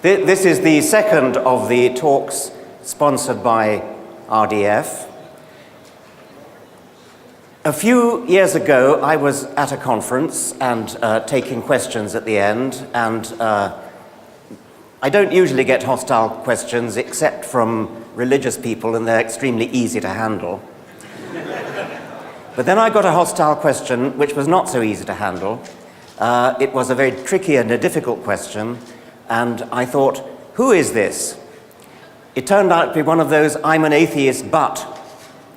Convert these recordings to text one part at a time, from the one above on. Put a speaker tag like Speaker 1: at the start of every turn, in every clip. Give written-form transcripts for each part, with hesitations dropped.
Speaker 1: This is the second of the talks sponsored by RDF. A few years ago, I was at a conference and taking questions at the end, and I don't usually get hostile questions except from religious people, and they're extremely easy to handle. But then I got a hostile question which was not so easy to handle. It was a very tricky and a difficult question, and I thought, who is this? It turned out to be one of those I'm an atheist but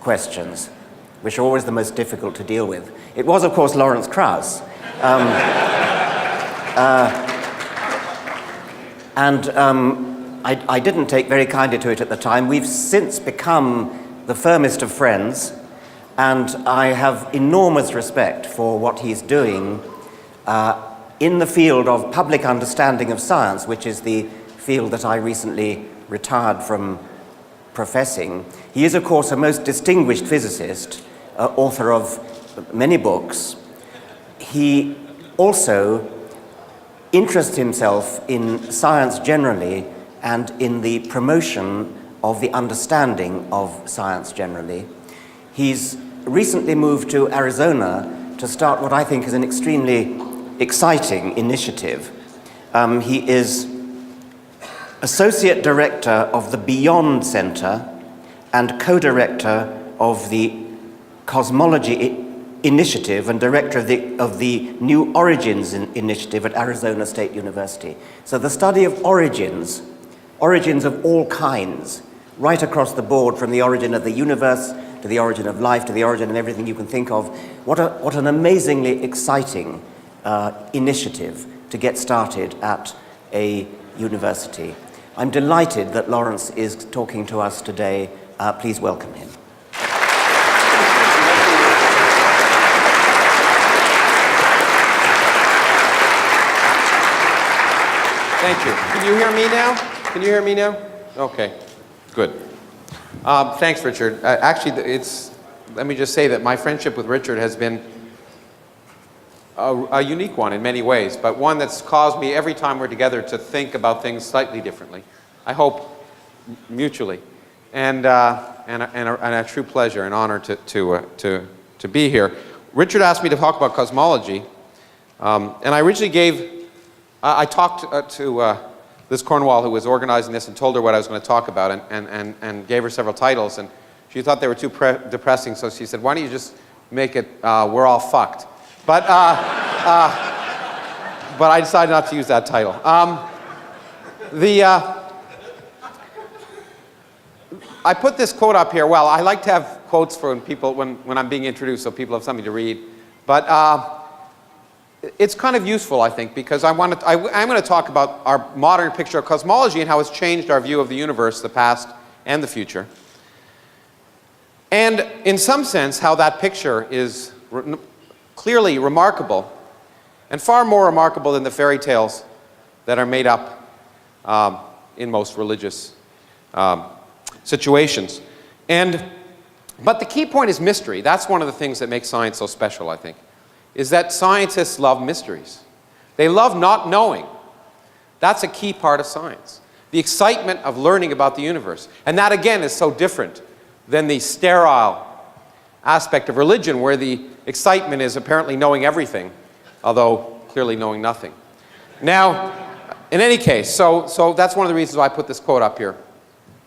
Speaker 1: questions, which are always the most difficult to deal with. It was, of course, Lawrence Krauss. I didn't take very kindly to it at the time. We've since become the firmest of friends, and I have enormous respect for what he's doing in the field of public understanding of science, which is the field that I recently retired from professing. He is, of course, a most distinguished physicist, author of many books. He also interests himself in science generally and in the promotion of the understanding of science generally. He's recently moved to Arizona to start what I think is an extremely exciting initiative. He is Associate Director of the Beyond Center and co-director of the Cosmology Initiative and director of the New Origins Initiative at Arizona State University. So the study of origins of all kinds, right across the board, from the origin of the universe to the origin of life to the origin of everything you can think of. What an amazingly exciting initiative to get started at a university. I'm delighted that Lawrence is talking to us today. Please welcome him.
Speaker 2: Thank you. Can you hear me now? Can you hear me now? Okay, good. Thanks, Richard. Actually, let me just say that my friendship with Richard has been a unique one in many ways, but one that's caused me every time we're together to think about things slightly differently. I hope mutually, and a true pleasure and honor to be here. Richard asked me to talk about cosmology, and I originally I talked to Liz Cornwall, who was organizing this, and told her what I was going to talk about, and gave her several titles, and she thought they were too depressing, so she said, why don't you just make it We're All Fucked? But I decided not to use that title. I put this quote up here. Well, I like to have quotes for people when I'm being introduced, so people have something to read. But it's kind of useful, I think, because I'm going to talk about our modern picture of cosmology and how it's changed our view of the universe, the past and the future. And in some sense, how that picture is clearly remarkable, and far more remarkable than the fairy tales that are made up in most religious situations. But the key point is mystery. That's one of the things that makes science so special, I think, is that scientists love mysteries. They love not knowing. That's a key part of science. The excitement of learning about the universe. And that, again, is so different than the sterile aspect of religion, where the excitement is apparently knowing everything, although clearly knowing nothing. Now, in any case, so that's one of the reasons why I put this quote up here.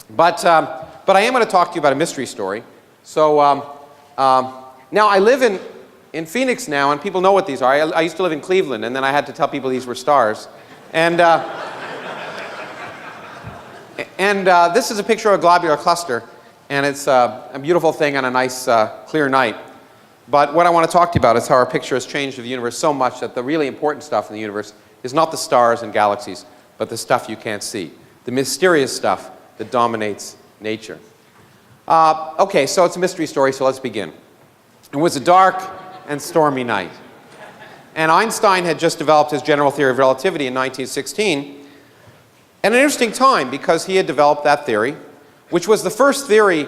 Speaker 2: But I am going to talk to you about a mystery story. So now I live in Phoenix now, and people know what these are. I used to live in Cleveland, and then I had to tell people these were stars. And this is a picture of a globular cluster, and it's a beautiful thing on a nice, clear night. But what I want to talk to you about is how our picture has changed of the universe so much that the really important stuff in the universe is not the stars and galaxies, but the stuff you can't see, the mysterious stuff that dominates nature. Okay, so it's a mystery story, so let's begin. It was a dark and stormy night. And Einstein had just developed his general theory of relativity in 1916. And an interesting time, because he had developed that theory, which was the first theory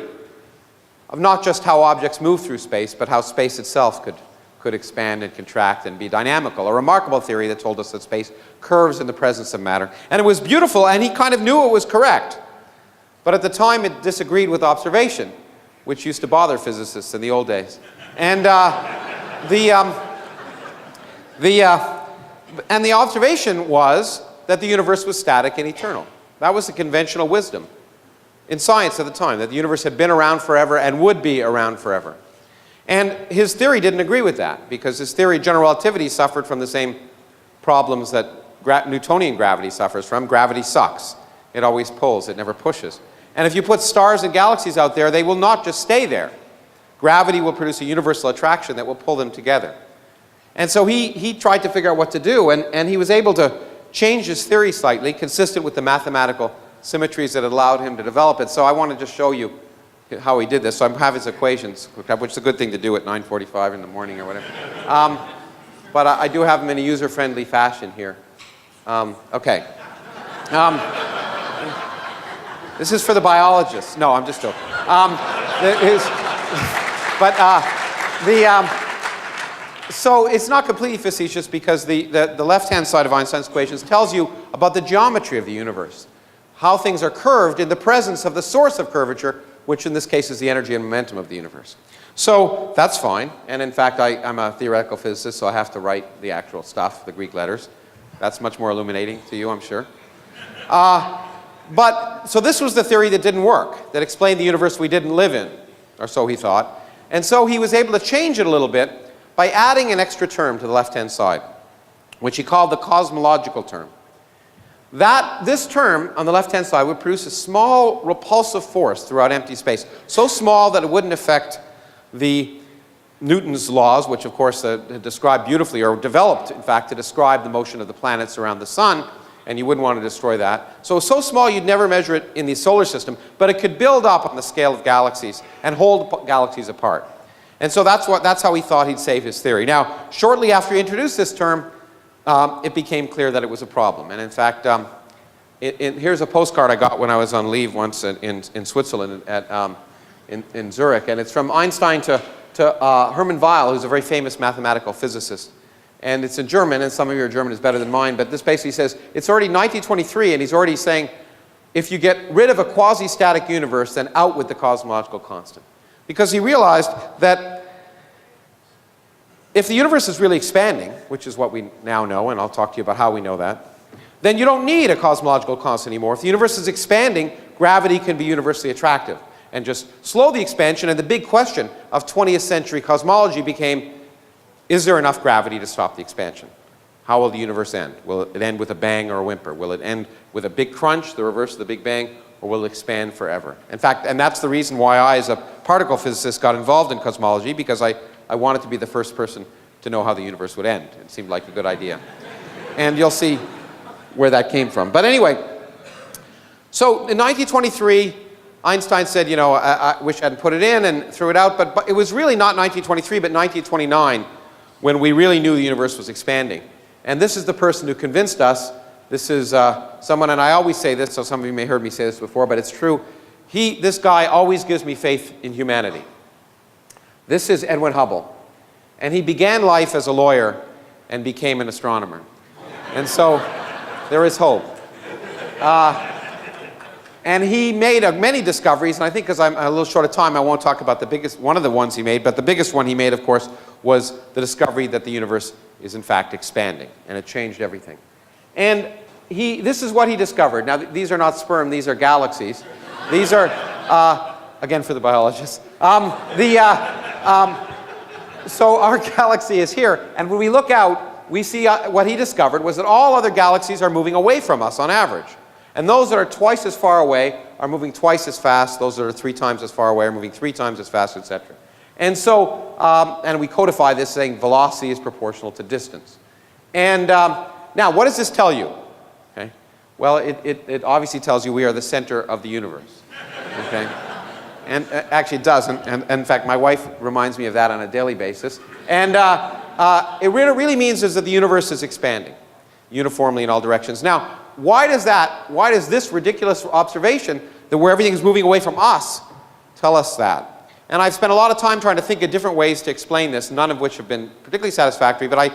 Speaker 2: of not just how objects move through space, but how space itself could could expand and contract and be dynamical. A remarkable theory that told us that space curves in the presence of matter. And it was beautiful, and he kind of knew it was correct. But at the time, it disagreed with observation, which used to bother physicists in the old days. And the observation was that the universe was static and eternal. That was the conventional wisdom in science at the time, that the universe had been around forever and would be around forever. And his theory didn't agree with that, because his theory of general relativity suffered from the same problems that Newtonian gravity suffers from. Gravity sucks. It always pulls, it never pushes. And if you put stars and galaxies out there, they will not just stay there. Gravity will produce a universal attraction that will pull them together. And so he tried to figure out what to do, and he was able to change his theory slightly, consistent with the mathematical symmetries that allowed him to develop it. So I want to just show you how he did this. So I have his equations cooked up, which is a good thing to do at 9:45 in the morning or whatever. But I do have them in a user-friendly fashion here. Okay. This is for the biologists. No, I'm just joking. So it's not completely facetious, because the left-hand side of Einstein's equations tells you about the geometry of the universe, how things are curved in the presence of the source of curvature, which in this case is the energy and momentum of the universe. So that's fine. And in fact, I'm a theoretical physicist, so I have to write the actual stuff, the Greek letters. That's much more illuminating to you, I'm sure. So this was the theory that didn't work, that explained the universe we didn't live in, or so he thought. And so he was able to change it a little bit by adding an extra term to the left-hand side, which he called the cosmological term. This term on the left-hand side would produce a small repulsive force throughout empty space, so small that it wouldn't affect the Newton's laws, which of course describe beautifully, or developed in fact to describe the motion of the planets around the sun, and you wouldn't want to destroy that. So small you'd never measure it in the solar system, but it could build up on the scale of galaxies and hold galaxies apart. And so that's how he thought he'd save his theory. Now, shortly after he introduced this term, it became clear that it was a problem. And in fact, here's a postcard I got when I was on leave once in Switzerland, in Zurich, and it's from Einstein to Hermann Weyl, who's a very famous mathematical physicist. And it's in German, and some of your German is better than mine, but this basically says, it's already 1923, and he's already saying, if you get rid of a quasi-static universe, then out with the cosmological constant. Because he realized that if the universe is really expanding, which is what we now know, and I'll talk to you about how we know that, then you don't need a cosmological constant anymore. If the universe is expanding, gravity can be universally attractive and just slow the expansion. And the big question of 20th century cosmology became, is there enough gravity to stop the expansion? How will the universe end? Will it end with a bang or a whimper? Will it end with a big crunch, the reverse of the Big Bang, or will it expand forever? In fact, and that's the reason why I, as a particle physicist, got involved in cosmology, because I wanted to be the first person to know how the universe would end. It seemed like a good idea. And you'll see where that came from. But anyway, so in 1923, Einstein said, you know, I wish I hadn't put it in, and threw it out, but it was really not 1923, but 1929, when we really knew the universe was expanding. And this is the person who convinced us. This is someone, and I always say this, so some of you may have heard me say this before, but it's true. This guy always gives me faith in humanity. This is Edwin Hubble. And he began life as a lawyer and became an astronomer. And so there is hope. And he made many discoveries, and I think because I'm a little short of time, I won't talk about the biggest, one of the ones he made, but the biggest one he made, of course, was the discovery that the universe is in fact expanding, and it changed everything. And this is what he discovered. Now, these are not sperm, these are galaxies. These are, again for the biologists. So our galaxy is here, and when we look out, we see what he discovered was that all other galaxies are moving away from us on average. And those that are twice as far away are moving twice as fast. Those that are 3 times as far away are moving 3 times as fast, etc. And so, and we codify this saying velocity is proportional to distance. And now, what does this tell you? Okay. Well, it obviously tells you we are the center of the universe. Okay. And actually it does. And in fact, my wife reminds me of that on a daily basis. And it really means is that the universe is expanding uniformly in all directions. Now, why does this ridiculous observation that where everything is moving away from us tell us that? And I've spent a lot of time trying to think of different ways to explain this, none of which have been particularly satisfactory. But I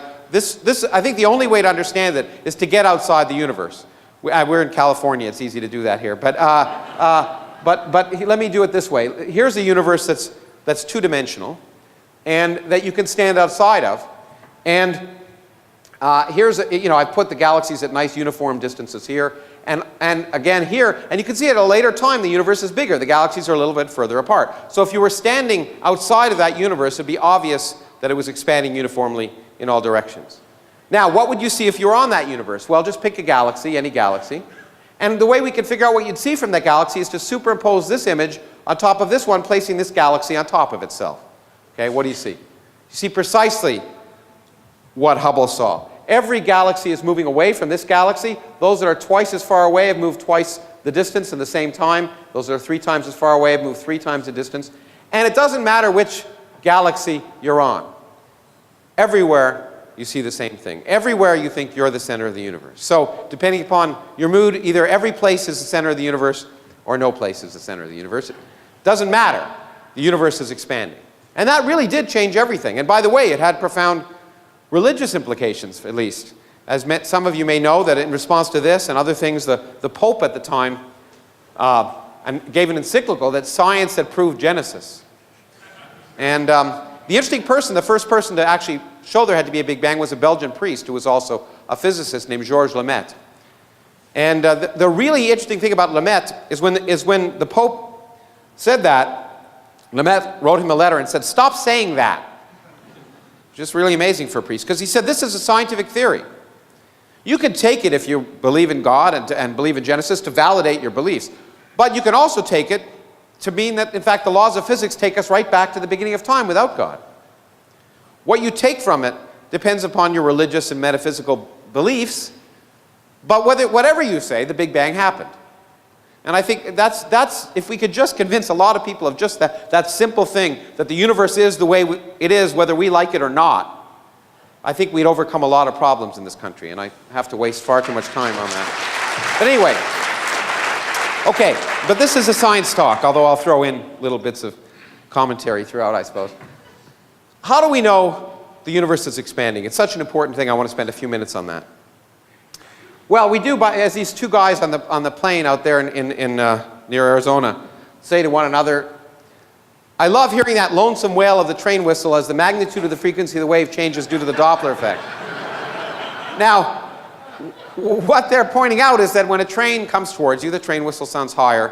Speaker 2: think the only way to understand it is to get outside the universe. We're in California, it's easy to do that here. But let me do it this way. Here's a universe that's two-dimensional and that you can stand outside of. And here's, I've put the galaxies at nice uniform distances here. And again here, and you can see at a later time the universe is bigger. The galaxies are a little bit further apart. So if you were standing outside of that universe, it'd be obvious that it was expanding uniformly in all directions. Now, what would you see if you were on that universe? Well, just pick a galaxy, any galaxy. And the way we can figure out what you'd see from that galaxy is to superimpose this image on top of this one, placing this galaxy on top of itself. Okay, what do you see? You see precisely what Hubble saw. Every galaxy is moving away from this galaxy. Those that are twice as far away have moved twice the distance in the same time. Those that are 3 times as far away have moved 3 times the distance. And it doesn't matter which galaxy you're on. Everywhere you see the same thing. Everywhere you think you're the center of the universe. So depending upon your mood, either every place is the center of the universe or no place is the center of the universe. It doesn't matter. The universe is expanding. And that really did change everything. And by the way, it had profound religious implications, at least. As some of you may know, that in response to this and other things, the Pope at the time gave an encyclical that science had proved Genesis. And the interesting person, the first person to actually show there had to be a Big Bang, was a Belgian priest who was also a physicist named Georges Lemaitre. And the really interesting thing about Lemaitre is when the Pope said that, Lemaitre wrote him a letter and said, "Stop saying that." Just really amazing for a priest, because he said this is a scientific theory. You can take it if you believe in God and believe in Genesis to validate your beliefs. But you can also take it to mean that, in fact, the laws of physics take us right back to the beginning of time without God. What you take from it depends upon your religious and metaphysical beliefs, but whatever you say, the Big Bang happened. And I think that's if we could just convince a lot of people of just that simple thing, that the universe is the way it is, whether we like it or not, I think we'd overcome a lot of problems in this country, and I have to waste far too much time on that. But anyway, okay, but this is a science talk, although I'll throw in little bits of commentary throughout, I suppose. How do we know the universe is expanding? It's such an important thing, I want to spend a few minutes on that. Well, we do, as these two guys on the plane out there near Arizona say to one another, "I love hearing that lonesome wail of the train whistle as the magnitude of the frequency of the wave changes due to the Doppler effect." Now, what they're pointing out is that when a train comes towards you, the train whistle sounds higher.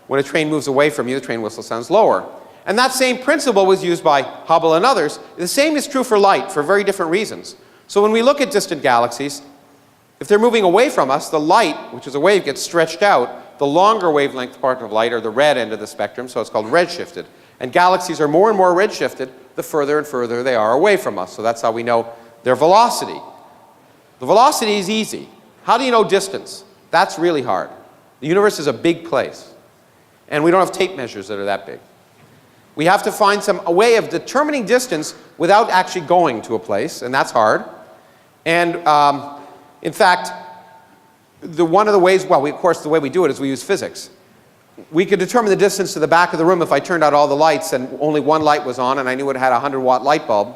Speaker 2: When a train moves away from you, the train whistle sounds lower. And that same principle was used by Hubble and others. The same is true for light for very different reasons. So when we look at distant galaxies, if they're moving away from us, the light, which is a wave, gets stretched out. The longer wavelength part of light, or the red end of the spectrum, so it's called redshifted. And galaxies are more and more redshifted the further and further they are away from us. So that's how we know their velocity. The velocity is easy. How do you know distance? That's really hard. The universe is a big place. And we don't have tape measures that are that big. We have to find a way of determining distance without actually going to a place, and that's hard. And in fact, one of the ways, well, of course, the way we do it is we use physics. We could determine the distance to the back of the room if I turned out all the lights and only one light was on and I knew it had a 100-watt light bulb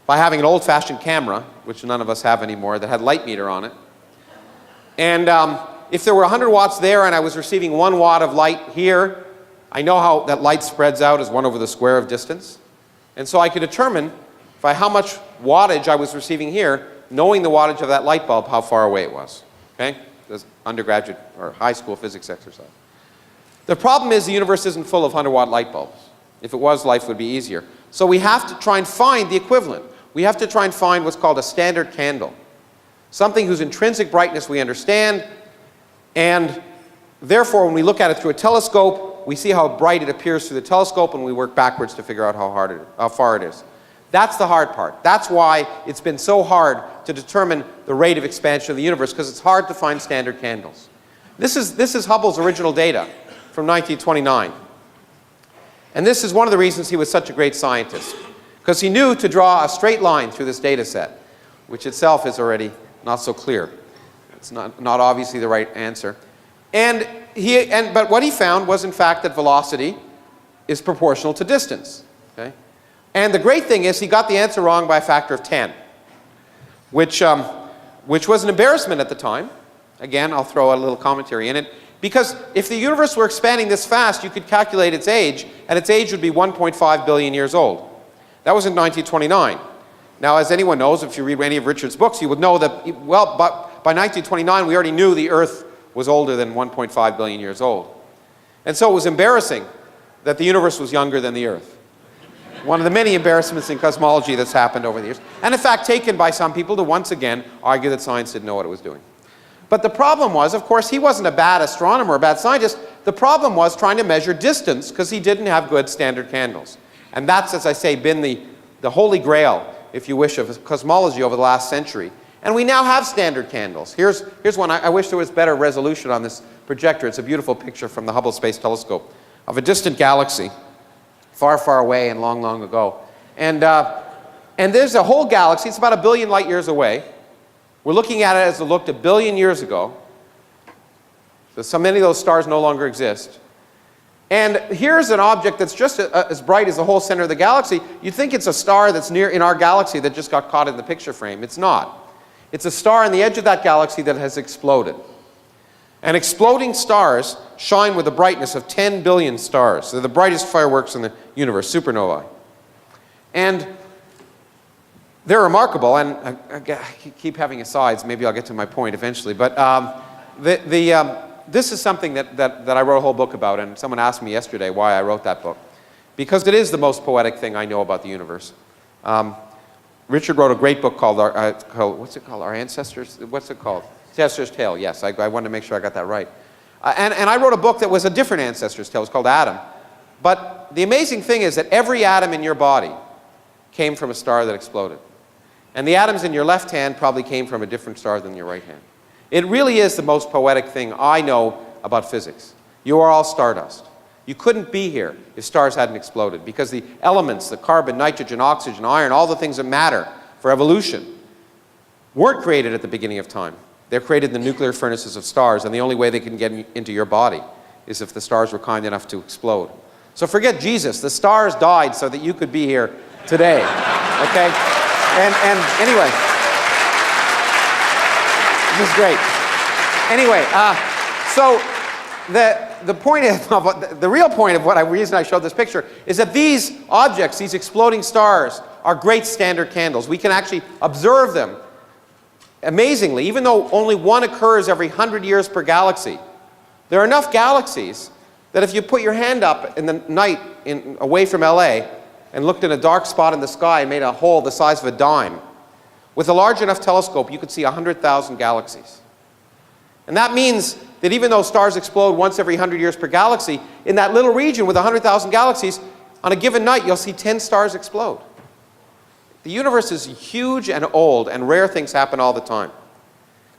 Speaker 2: by having an old-fashioned camera, which none of us have anymore, that had light meter on it. And if there were 100 watts there and I was receiving 1 watt of light here, I know how that light spreads out as 1 over the square of distance. And so I could determine by how much wattage I was receiving here, knowing the wattage of that light bulb, how far away it was. Okay? This undergraduate or high school physics exercise. The problem is the universe isn't full of 100-watt light bulbs. If it was, life would be easier. So we have to try and find the equivalent. We have to try and find what's called a standard candle. Something whose intrinsic brightness we understand, and therefore when we look at it through a telescope, we see how bright it appears through the telescope, and we work backwards to figure out how far it is. That's the hard part. That's why it's been so hard to determine the rate of expansion of the universe, because it's hard to find standard candles. This is Hubble's original data from 1929. And this is one of the reasons he was such a great scientist, because he knew to draw a straight line through this data set, which itself is already not so clear. It's not obviously the right answer. But what he found was, in fact, that velocity is proportional to distance. Okay? And the great thing is he got the answer wrong by a factor of 10, which was an embarrassment at the time. Again, I'll throw a little commentary in it. Because if the universe were expanding this fast, you could calculate its age, and its age would be 1.5 billion years old. That was in 1929. Now, as anyone knows, if you read any of Richard's books, you would know that, well, by 1929, we already knew the Earth was older than 1.5 billion years old. And so it was embarrassing that the universe was younger than the Earth. One of the many embarrassments in cosmology that's happened over the years. And in fact, taken by some people to once again argue that science didn't know what it was doing. But the problem was, of course, he wasn't a bad astronomer or a bad scientist. The problem was trying to measure distance because he didn't have good standard candles. And that's, as I say, been the holy grail, if you wish, of cosmology over the last century. And we now have standard candles. Here's one. I wish there was better resolution on this projector. It's a beautiful picture from the Hubble Space Telescope of a distant galaxy, far, far away and long, long ago. And there's a whole galaxy. It's about 1 billion light years away. We're looking at it as it looked 1 billion years ago. So many of those stars no longer exist. And here's an object that's just as bright as the whole center of the galaxy. You'd think it's a star that's near in our galaxy that just got caught in the picture frame. It's not. It's a star on the edge of that galaxy that has exploded. And exploding stars shine with a brightness of 10 billion stars. They're the brightest fireworks in the universe, supernovae. And they're remarkable, and I keep having asides. Maybe I'll get to my point eventually. But this is something that I wrote a whole book about, and someone asked me yesterday why I wrote that book. Because it is the most poetic thing I know about the universe. Richard wrote a great book called, what's it called? Our Ancestors? What's it called? Ancestor's Tale, yes. I wanted to make sure I got that right. And I wrote a book that was a different Ancestor's Tale. It was called Adam. But the amazing thing is that every atom in your body came from a star that exploded. And the atoms in your left hand probably came from a different star than your right hand. It really is the most poetic thing I know about physics. You are all stardust. You couldn't be here if stars hadn't exploded, because the elements, the carbon, nitrogen, oxygen, iron, all the things that matter for evolution weren't created at the beginning of time. They're created in the nuclear furnaces of stars, and the only way they can get into your body is if the stars were kind enough to explode. So forget Jesus. The stars died so that you could be here today. Okay? And anyway, this is great. Anyway, so the real point of reason I showed this picture is that these objects, these exploding stars, are great standard candles. We can actually observe them amazingly, even though only one occurs every 100 years per galaxy. There are enough galaxies that if you put your hand up in the night away from LA and looked in a dark spot in the sky and made a hole the size of a dime, with a large enough telescope, you could see 100,000 galaxies. And that means that even though stars explode once every 100 years per galaxy, in that little region with 100,000 galaxies, on a given night, you'll see 10 stars explode. The universe is huge and old, and rare things happen all the time,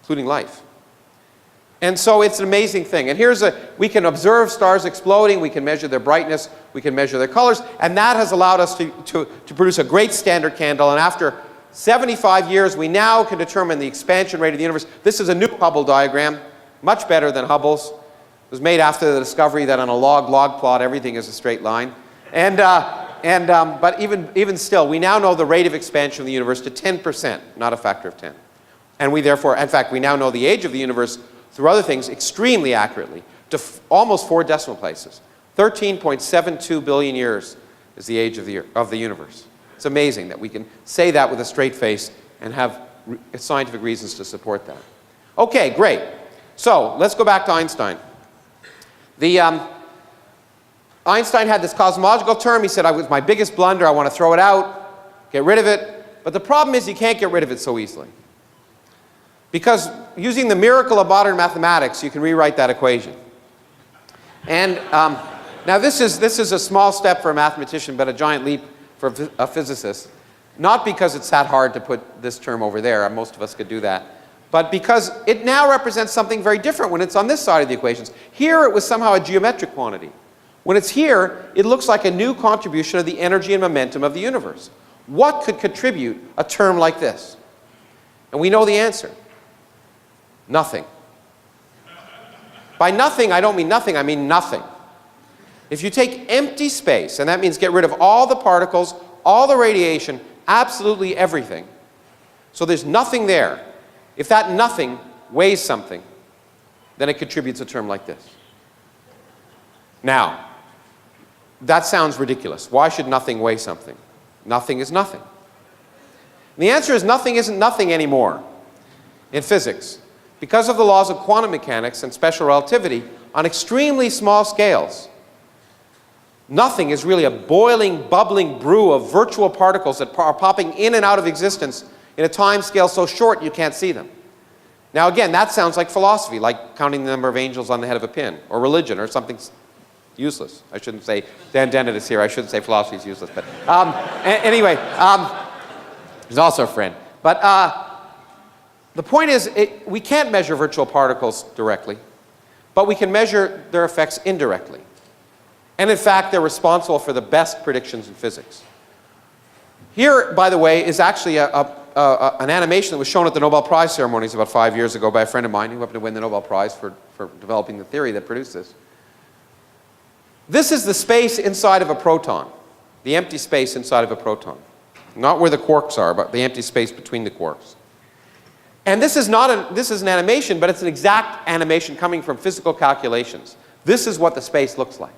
Speaker 2: including life. And so it's an amazing thing. And we can observe stars exploding, we can measure their brightness, we can measure their colors, and that has allowed us to produce a great standard candle. And after 75 years, we now can determine the expansion rate of the universe. This is a new Hubble diagram, much better than Hubble's. It was made after the discovery that on a log plot, everything is a straight line. But even still, we now know the rate of expansion of the universe to 10%, not a factor of 10. And we therefore, in fact, we now know the age of the universe through other things extremely accurately, to almost 4 decimal places. 13.72 billion years is the age of the universe. It's amazing that we can say that with a straight face and have scientific reasons to support that. Okay, great. So let's go back to Einstein. Einstein had this cosmological term. He said, it was my biggest blunder. I want to throw it out, get rid of it. But the problem is you can't get rid of it so easily. Because using the miracle of modern mathematics, you can rewrite that equation. And now this is a small step for a mathematician, but a giant leap for a physicist. Not because it's that hard to put this term over there. Most of us could do that. But because it now represents something very different when it's on this side of the equations. Here it was somehow a geometric quantity. When it's here, it looks like a new contribution of the energy and momentum of the universe. What could contribute a term like this? And we know the answer. Nothing. By nothing, I don't mean nothing, I mean nothing. If you take empty space, and that means get rid of all the particles, all the radiation, absolutely everything, so there's nothing there, if that nothing weighs something, then it contributes a term like this. Now, that sounds ridiculous. Why should nothing weigh something? Nothing is nothing. And the answer is nothing isn't nothing anymore in physics. Because of the laws of quantum mechanics and special relativity, on extremely small scales, nothing is really a boiling, bubbling brew of virtual particles that are popping in and out of existence in a time scale so short you can't see them. Now again, that sounds like philosophy, like counting the number of angels on the head of a pin, or religion, or something useless. I shouldn't say, Dan Dennett is here, I shouldn't say philosophy is useless, but anyway, he's also a friend. But the point is, we can't measure virtual particles directly, but we can measure their effects indirectly. And in fact, they're responsible for the best predictions in physics. Here, by the way, is actually an animation that was shown at the Nobel Prize ceremonies about 5 years ago by a friend of mine who happened to win the Nobel Prize for developing the theory that produced this. This is the space inside of a proton, the empty space inside of a proton. Not where the quarks are, but the empty space between the quarks. And this is an animation, but it's an exact animation coming from physical calculations. This is what the space looks like.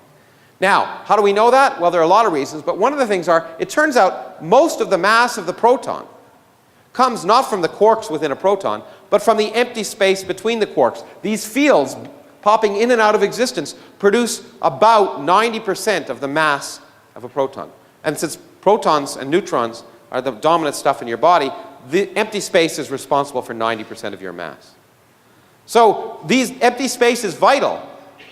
Speaker 2: Now, how do we know that? Well, there are a lot of reasons, but one of the things are, it turns out most of the mass of the proton comes not from the quarks within a proton, but from the empty space between the quarks. These fields popping in and out of existence produce about 90% of the mass of a proton. And since protons and neutrons are the dominant stuff in your body, the empty space is responsible for 90% of your mass. So these empty space is vital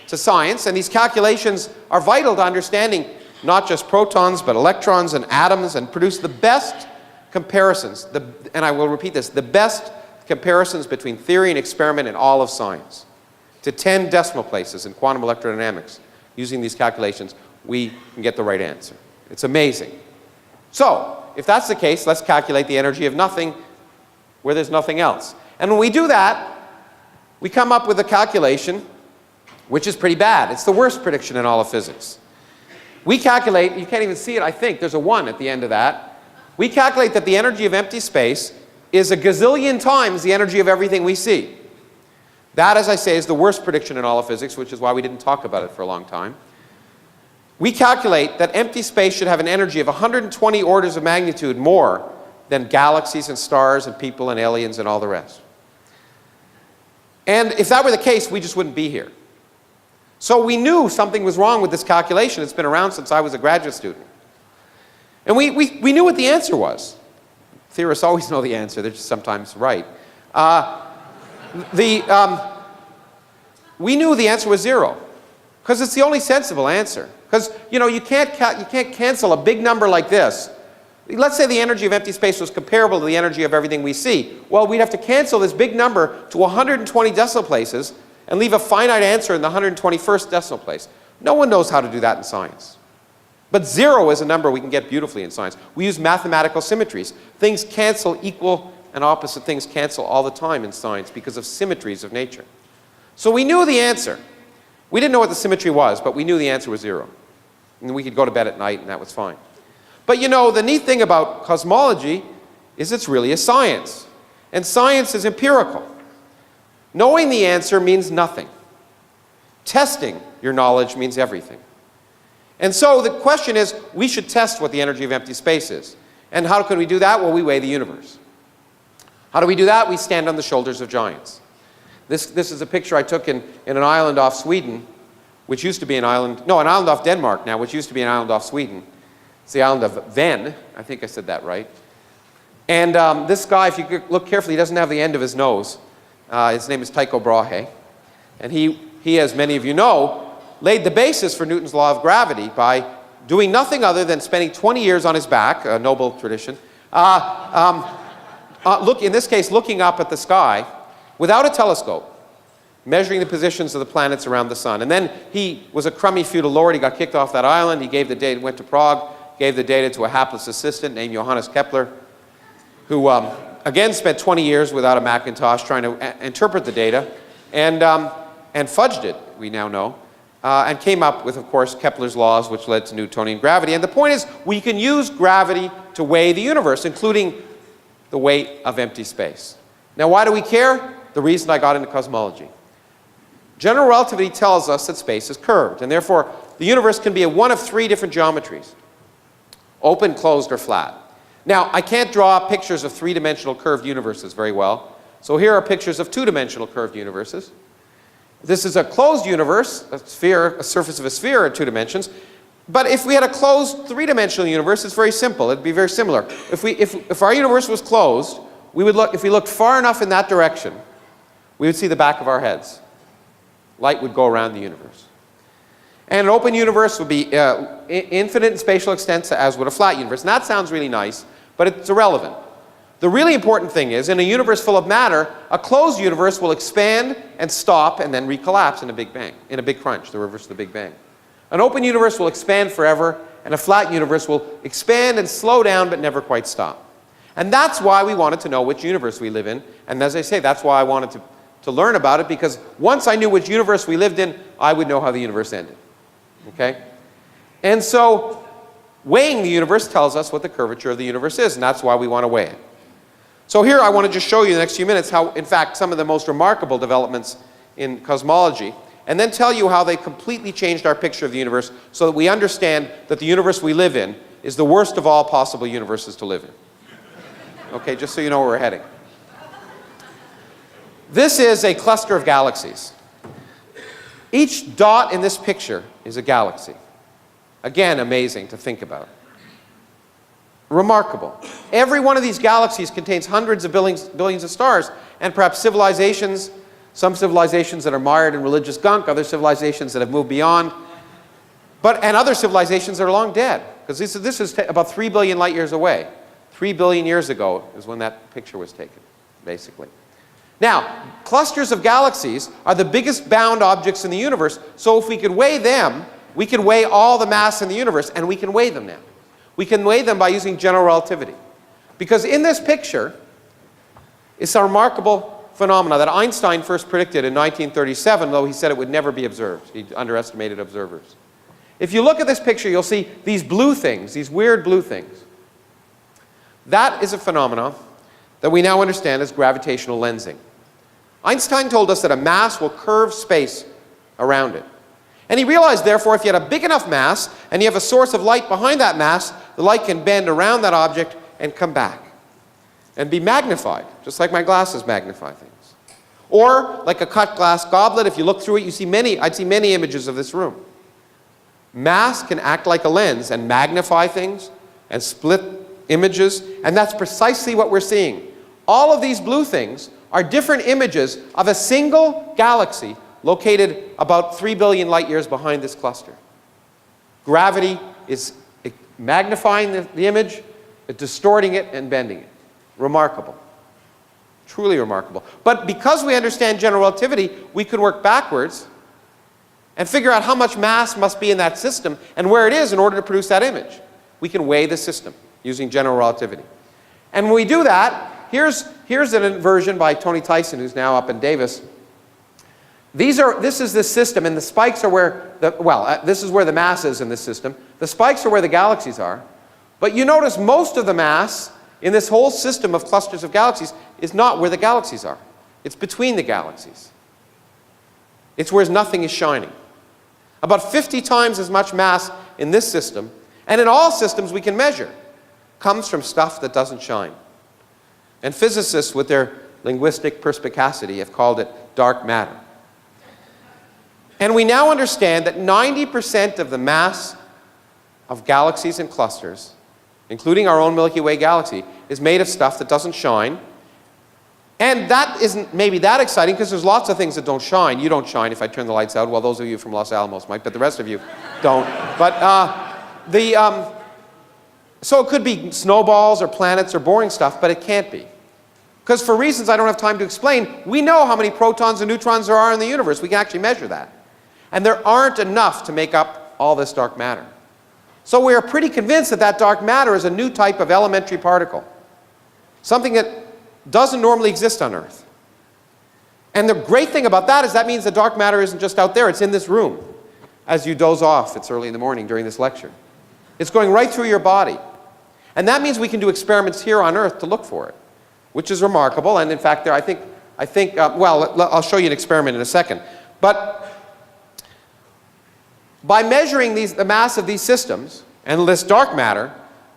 Speaker 2: to science, and these calculations are vital to understanding not just protons, but electrons and atoms, and produce the best comparisons, and I will repeat this, the best comparisons between theory and experiment in all of science. To 10 decimal places in quantum electrodynamics, using these calculations, we can get the right answer. It's amazing. So, if that's the case, let's calculate the energy of nothing where there's nothing else. And when we do that, we come up with a calculation which is pretty bad. It's the worst prediction in all of physics. We calculate, you can't even see it, I think, there's a 1 at the end of that. We calculate that the energy of empty space is a gazillion times the energy of everything we see. That, as I say, is the worst prediction in all of physics, which is why we didn't talk about it for a long time. We calculate that empty space should have an energy of 120 orders of magnitude more than galaxies and stars and people and aliens and all the rest. And if that were the case, we just wouldn't be here. So we knew something was wrong with this calculation. It's been around since I was a graduate student. And we knew what the answer was. Theorists always know the answer. They're just sometimes right. We knew the answer was 0, because it's the only sensible answer. Because, you know, you can't cancel a big number like this. Let's say the energy of empty space was comparable to the energy of everything we see. Well, we'd have to cancel this big number to 120 decimal places and leave a finite answer in the 121st decimal place. No one knows how to do that in science. But 0 is a number we can get beautifully in science. We use mathematical symmetries. Things cancel, equal and opposite things cancel all the time in science because of symmetries of nature. So we knew the answer. We didn't know what the symmetry was, but we knew the answer was 0. And we could go to bed at night and that was fine. But you know, the neat thing about cosmology is it's really a science. And science is empirical. Knowing the answer means nothing. Testing your knowledge means everything. And so the question is, we should test what the energy of empty space is. And how can we do that? Well, we weigh the universe. How do we do that? We stand on the shoulders of giants. This is a picture I took in an island off Sweden, which used to be an island off Denmark now, which used to be an island off Sweden. It's the island of Ven. I think I said that right. And this guy, if you look carefully, he doesn't have the end of his nose. His name is Tycho Brahe. And he, as many of you know, laid the basis for Newton's law of gravity by doing nothing other than spending 20 years on his back, a noble tradition, in this case, looking up at the sky without a telescope, measuring the positions of the planets around the sun. And then he was a crummy feudal lord. He got kicked off that island. He gave the data, went to Prague, gave the data to a hapless assistant named Johannes Kepler, who again spent 20 years without a Macintosh trying to interpret the data and fudged it, we now know. and came up with, of course, Kepler's laws, which led to Newtonian gravity. And the point is, we can use gravity to weigh the universe, including the weight of empty space. Now, why do we care? The reason I got into cosmology. General relativity tells us that space is curved, and therefore the universe can be one of three different geometries: open, closed, or flat. Now, I can't draw pictures of three-dimensional curved universes very well, so here are pictures of two-dimensional curved universes. This is a closed universe, a sphere, a surface of a sphere in 2 dimensions. But if we had a closed 3-dimensional universe, it's very simple. It'd be very similar. If our universe was closed, if we looked far enough in that direction, we would see the back of our heads. Light would go around the universe. And an open universe would be infinite in spatial extent, as would a flat universe. And that sounds really nice, but it's irrelevant. The really important thing is, in a universe full of matter, a closed universe will expand and stop and then recollapse in a big bang, in a big crunch, the reverse of the Big Bang. An open universe will expand forever, and a flat universe will expand and slow down but never quite stop. And that's why we wanted to know which universe we live in. And as I say, that's why I wanted to learn about it, because once I knew which universe we lived in, I would know how the universe ended. Okay? And so, weighing the universe tells us what the curvature of the universe is, and that's why we want to weigh it. So here I want to just show you in the next few minutes how, in fact, some of the most remarkable developments in cosmology, and then tell you how they completely changed our picture of the universe so that we understand that the universe we live in is the worst of all possible universes to live in. Okay, just so you know where we're heading. This is a cluster of galaxies. Each dot in this picture is a galaxy. Again, amazing to think about. Remarkable. Every one of these galaxies contains hundreds of billions of stars, and perhaps civilizations, some civilizations that are mired in religious gunk, other civilizations that have moved beyond, and other civilizations that are long dead, because this is about 3 billion light years away. 3 billion years ago is when that picture was taken, basically. Now, clusters of galaxies are the biggest bound objects in the universe, so if we could weigh them, we could weigh all the mass in the universe, and we can weigh them now. We can weigh them by using general relativity. Because in this picture is a remarkable phenomena that Einstein first predicted in 1937, though he said it would never be observed. He underestimated observers. If you look at this picture, you'll see these blue things, these weird blue things. That is a phenomenon that we now understand as gravitational lensing. Einstein told us that a mass will curve space around it. And he realized, therefore, if you had a big enough mass and you have a source of light behind that mass, the light can bend around that object and come back and be magnified, just like my glasses magnify things. Or, like a cut glass goblet, if you look through it, I'd see many images of this room. Mass can act like a lens and magnify things and split images, and that's precisely what we're seeing. All of these blue things are different images of a single galaxy located about 3 billion light years behind this cluster. Gravity is magnifying the image, distorting it, and bending it. Remarkable. Truly remarkable. But because we understand general relativity, we can work backwards and figure out how much mass must be in that system and where it is in order to produce that image. We can weigh the system using general relativity. And when we do that, here's an inversion by Tony Tyson, who's now up in Davis. This is the system, and the spikes are where this is where the mass is in this system. The spikes are where the galaxies are. But you notice most of the mass in this whole system of clusters of galaxies is not where the galaxies are. It's between the galaxies. It's where nothing is shining. About 50 times as much mass in this system, and in all systems we can measure, comes from stuff that doesn't shine. And physicists, with their linguistic perspicacity, have called it dark matter. And we now understand that 90% of the mass of galaxies and clusters, including our own Milky Way galaxy, is made of stuff that doesn't shine. And that isn't maybe that exciting, because there's lots of things that don't shine. You don't shine if I turn the lights out. Well, those of you from Los Alamos might, but the rest of you don't. But so it could be snowballs or planets or boring stuff, but it can't be. Because for reasons I don't have time to explain, we know how many protons and neutrons there are in the universe. We can actually measure that. And there aren't enough to make up all this dark matter. So we are pretty convinced that that dark matter is a new type of elementary particle. Something that doesn't normally exist on Earth. And the great thing about that is that means the dark matter isn't just out there, it's in this room. as you doze off. It's early in the morning during this lecture. It's going right through your body. And that means we can do experiments here on Earth to look for it, which is remarkable. And in fact, I think well, I'll show you an experiment in a second. But by measuring the mass of these systems and this dark matter,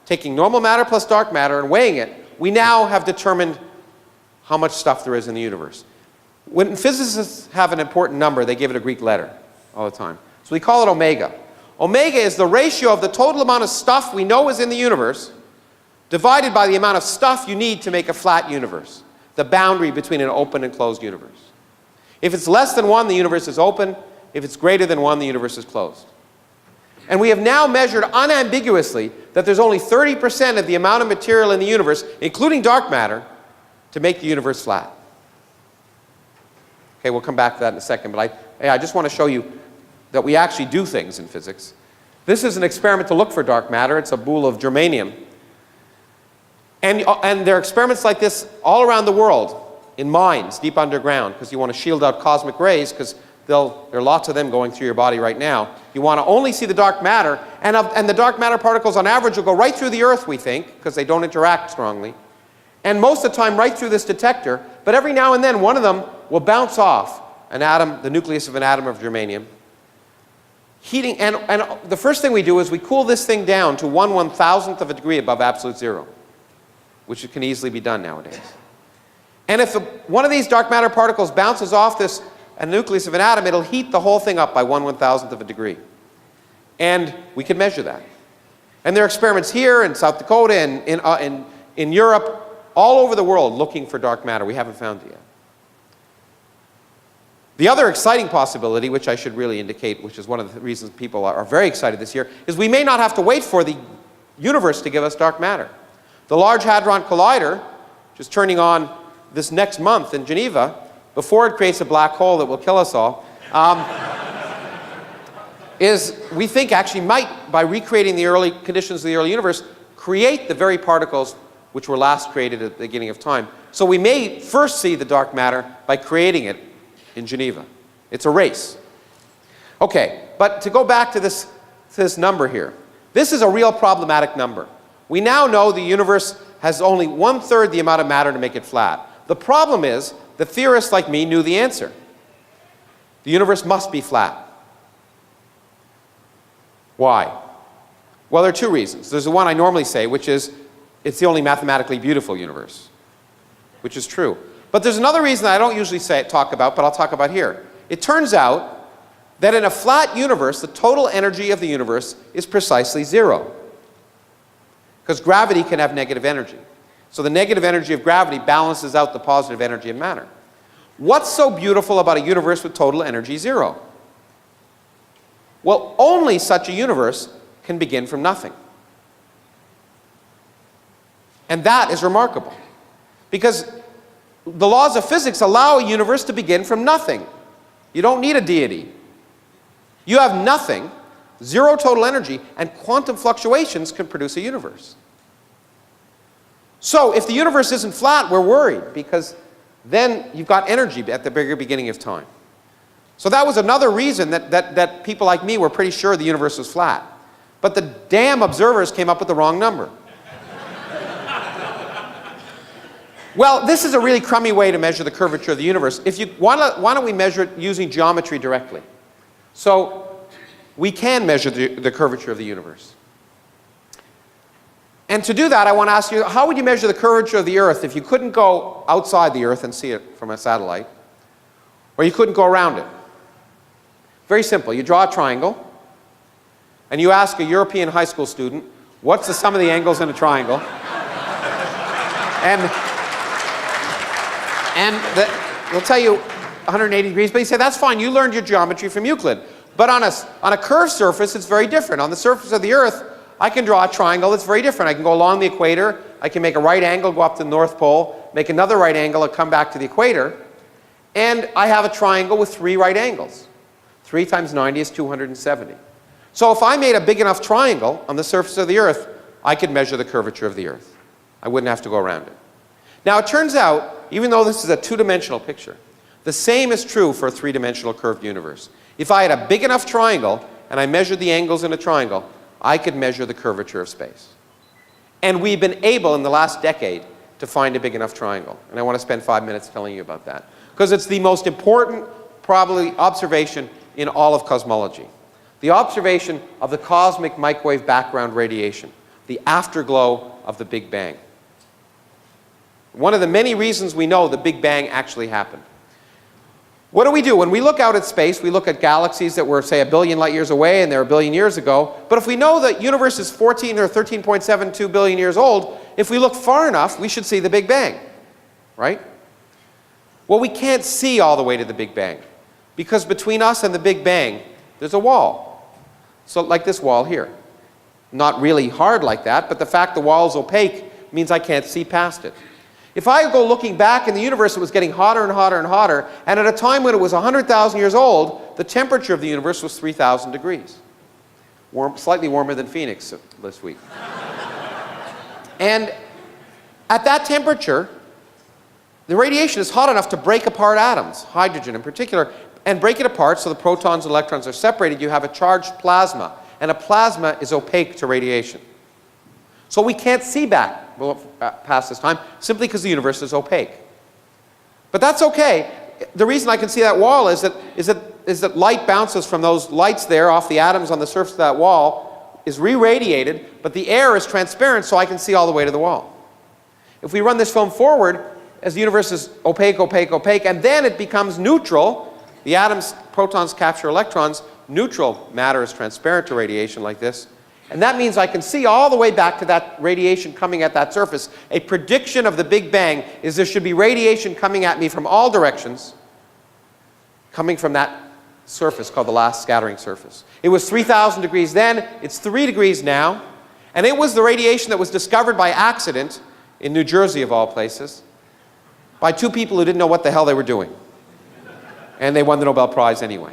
Speaker 2: taking normal matter plus dark matter and weighing it, we now have determined how much stuff there is in the universe. When physicists have an important number, they give it a Greek letter all the time. So we call it omega. Omega is the ratio of the total amount of stuff we know is in the universe divided by the amount of stuff you need to make a flat universe, the boundary between an open and closed universe. If it's less than 1, the universe is open. If it's greater than 1, the universe is closed. And we have now measured unambiguously that there's only 30% of the amount of material in the universe, including dark matter, to make the universe flat. Okay, we'll come back to that in a second, but I just want to show you that we actually do things in physics. This is an experiment to look for dark matter. It's a boule of germanium. And there are experiments like this all around the world, in mines, deep underground, because you want to shield out cosmic rays, because there are lots of them going through your body right now. You want to only see the dark matter, and the dark matter particles on average will go right through the Earth, we think, because they don't interact strongly. And most of the time right through this detector, but every now and then one of them will bounce off an atom, the nucleus of an atom of germanium. Heating, and the first thing we do is we cool this thing down to 1/1000th of a degree above absolute zero, which can easily be done nowadays. And if one of these dark matter particles bounces off a nucleus of an atom, it'll heat the whole thing up by 1/1000th of a degree. And we can measure that. And there are experiments here in South Dakota and in Europe, all over the world, looking for dark matter. We haven't found it yet. The other exciting possibility, which I should really indicate, which is one of the reasons people are very excited this year, is we may not have to wait for the universe to give us dark matter. The Large Hadron Collider, which is turning on this next month in Geneva, before it creates a black hole that will kill us all, we think actually might, by recreating the early conditions of the early universe, create the very particles which were last created at the beginning of time. So we may first see the dark matter by creating it in Geneva. It's a race. Okay, but to go back to this number here, this is a real problematic number. We now know the universe has only 1/3 the amount of matter to make it flat. The problem is that theorists like me knew the answer. The universe must be flat. Why? Well, there are two reasons. There's the one I normally say, which is it's the only mathematically beautiful universe, which is true. But there's another reason I don't usually talk about, but I'll talk about here. It turns out that in a flat universe, the total energy of the universe is precisely zero, because gravity can have negative energy. So the negative energy of gravity balances out the positive energy of matter. What's so beautiful about a universe with total energy zero? Well, only such a universe can begin from nothing. And that is remarkable, because the laws of physics allow a universe to begin from nothing. You don't need a deity. You have nothing, zero total energy, and quantum fluctuations can produce a universe. So if the universe isn't flat, we're worried, because then you've got energy at the bigger beginning of time. So that was another reason that people like me were pretty sure the universe was flat. But the damn observers came up with the wrong number. Well, this is a really crummy way to measure the curvature of the universe. Why don't we measure it using geometry directly? So we can measure the curvature of the universe. And to do that, I want to ask you, how would you measure the curvature of the Earth if you couldn't go outside the Earth and see it from a satellite, or you couldn't go around it? Very simple. You draw a triangle, and you ask a European high school student, what's the sum of the angles in a triangle? And they'll tell you 180 degrees, but you say, that's fine, you learned your geometry from Euclid. But on a curved surface, it's very different. On the surface of the Earth, I can draw a triangle that's very different. I can go along the equator, I can make a right angle, go up to the North Pole, make another right angle, and come back to the equator, and I have a triangle with 3 right angles. 3 times 90 is 270. So if I made a big enough triangle on the surface of the Earth, I could measure the curvature of the Earth. I wouldn't have to go around it. Now it turns out, even though this is a 2-dimensional picture, the same is true for a 3-dimensional curved universe. If I had a big enough triangle and I measured the angles in a triangle, I could measure the curvature of space. And we've been able in the last decade to find a big enough triangle. And I want to spend 5 minutes telling you about that. Because it's the most important, probably, observation in all of cosmology. The observation of the cosmic microwave background radiation, the afterglow of the Big Bang. One of the many reasons we know the Big Bang actually happened. What do? When we look out at space, we look at galaxies that were, say, 1 billion light years away and they're 1 billion years ago. But if we know the universe is 14 or 13.72 billion years old, if we look far enough, we should see the Big Bang, right? Well, we can't see all the way to the Big Bang because between us and the Big Bang, there's a wall. So like this wall here. Not really hard like that, but the fact the wall is opaque means I can't see past it. If I go looking back in the universe, it was getting hotter and hotter and hotter, and at a time when it was 100,000 years old, the temperature of the universe was 3,000 degrees. Slightly warmer than Phoenix this week. And at that temperature, the radiation is hot enough to break apart atoms, hydrogen in particular, and break it apart so the protons and electrons are separated. You have a charged plasma, and a plasma is opaque to radiation. So we can't see back past this time simply because the universe is opaque. But that's okay. The reason I can see that wall is that light bounces from those lights there off the atoms on the surface of that wall, is re-radiated, but the air is transparent so I can see all the way to the wall. If we run this film forward, as the universe is opaque, opaque, opaque, and then it becomes neutral, the atoms, protons capture electrons, neutral matter is transparent to radiation like this, and that means I can see all the way back to that radiation coming at that surface. A prediction of the Big Bang is there should be radiation coming at me from all directions, coming from that surface called the last scattering surface. It was 3,000 degrees then, it's 3 degrees now, and it was the radiation that was discovered by accident in New Jersey, of all places, by 2 people who didn't know what the hell they were doing. And they won the Nobel Prize anyway.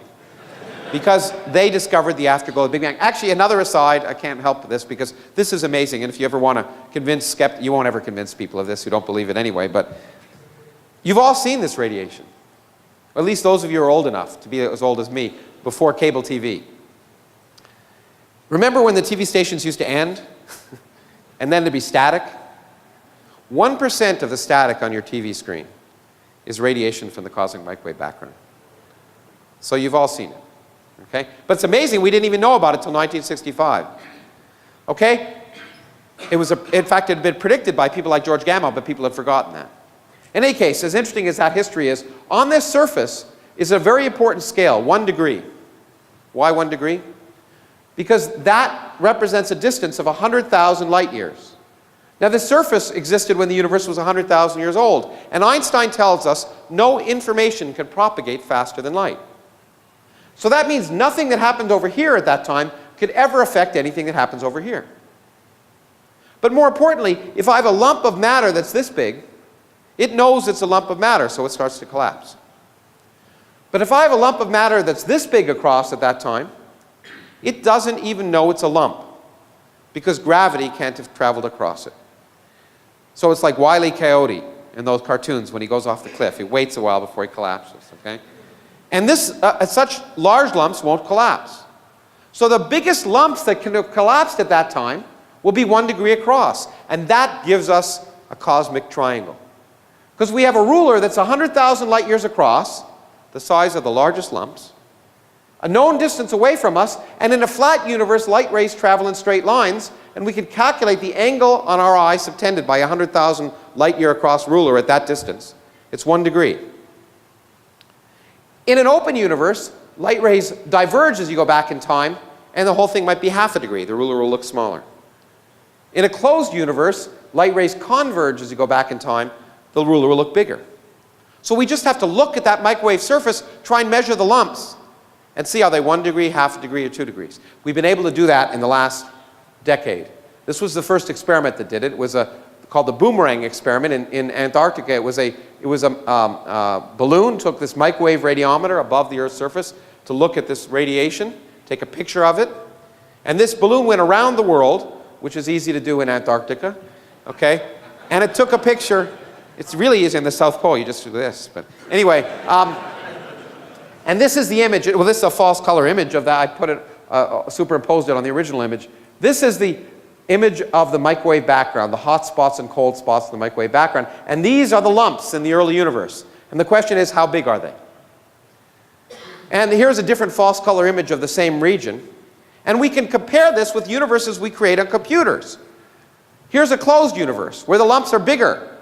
Speaker 2: Because they discovered the afterglow of the Big Bang. Actually, another aside, I can't help this because this is amazing, and if you ever want to convince skeptics, you won't ever convince people of this who don't believe it anyway, but you've all seen this radiation. Or at least those of you who are old enough to be as old as me, before cable TV. Remember when the TV stations used to end? And then there'd be static? 1% of the static on your TV screen is radiation from the cosmic microwave background. So you've all seen it. Okay? But it's amazing, we didn't even know about it until 1965. Okay? In fact, it had been predicted by people like George Gamow, but people had forgotten that. In any case, as interesting as that history is, on this surface is a very important scale, 1 degree. Why 1 degree? Because that represents a distance of 100,000 light years. Now, the surface existed when the universe was 100,000 years old, and Einstein tells us no information can propagate faster than light. So that means nothing that happened over here at that time could ever affect anything that happens over here. But more importantly, if I have a lump of matter that's this big, it knows it's a lump of matter, so it starts to collapse. But if I have a lump of matter that's this big across at that time, it doesn't even know it's a lump, because gravity can't have traveled across it. So it's like Wile E. Coyote in those cartoons when he goes off the cliff. He waits a while before he collapses, okay? And such large lumps won't collapse. So the biggest lumps that can have collapsed at that time will be 1 degree across. And that gives us a cosmic triangle. Because we have a ruler that's 100,000 light years across, the size of the largest lumps, a known distance away from us, and in a flat universe, light rays travel in straight lines, and we can calculate the angle on our eye subtended by a 100,000 light year across ruler at that distance. It's 1 degree. In an open universe, light rays diverge as you go back in time, and the whole thing might be ½ a degree. The ruler will look smaller. In a closed universe, light rays converge as you go back in time. The ruler will look bigger. So we just have to look at that microwave surface, try and measure the lumps, and see are they 1 degree, ½ a degree, or 2 degrees. We've been able to do that in the last decade. This was the first experiment that did it. It was called the boomerang experiment in Antarctica. It was a balloon, took this microwave radiometer above the Earth's surface to look at this radiation, take a picture of it, and this balloon went around the world, which is easy to do in Antarctica, okay? And it took a picture. It's really easy in the South Pole, you just do this, but anyway. And this is the image, well, this is a false color image of that. I put it superimposed it on the original image. This is the image of the microwave background, the hot spots and cold spots in the microwave background. And these are the lumps in the early universe. And the question is, how big are they? And here's a different false color image of the same region. And we can compare this with universes we create on computers. Here's a closed universe where the lumps are bigger.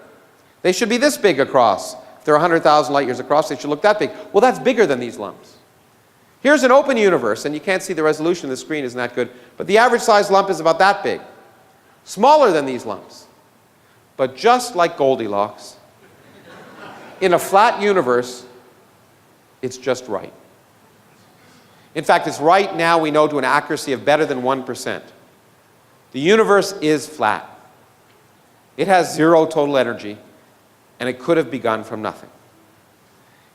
Speaker 2: They should be this big across. If they're 100,000 light years across, they should look that big. Well, that's bigger than these lumps. Here's an open universe, and you can't see the resolution of the screen isn't that good, but the average size lump is about that big. Smaller than these lumps. But just like Goldilocks, in a flat universe, it's just right. In fact, it's right now, we know, to an accuracy of better than 1%. The universe is flat. It has zero total energy, and it could have begun from nothing.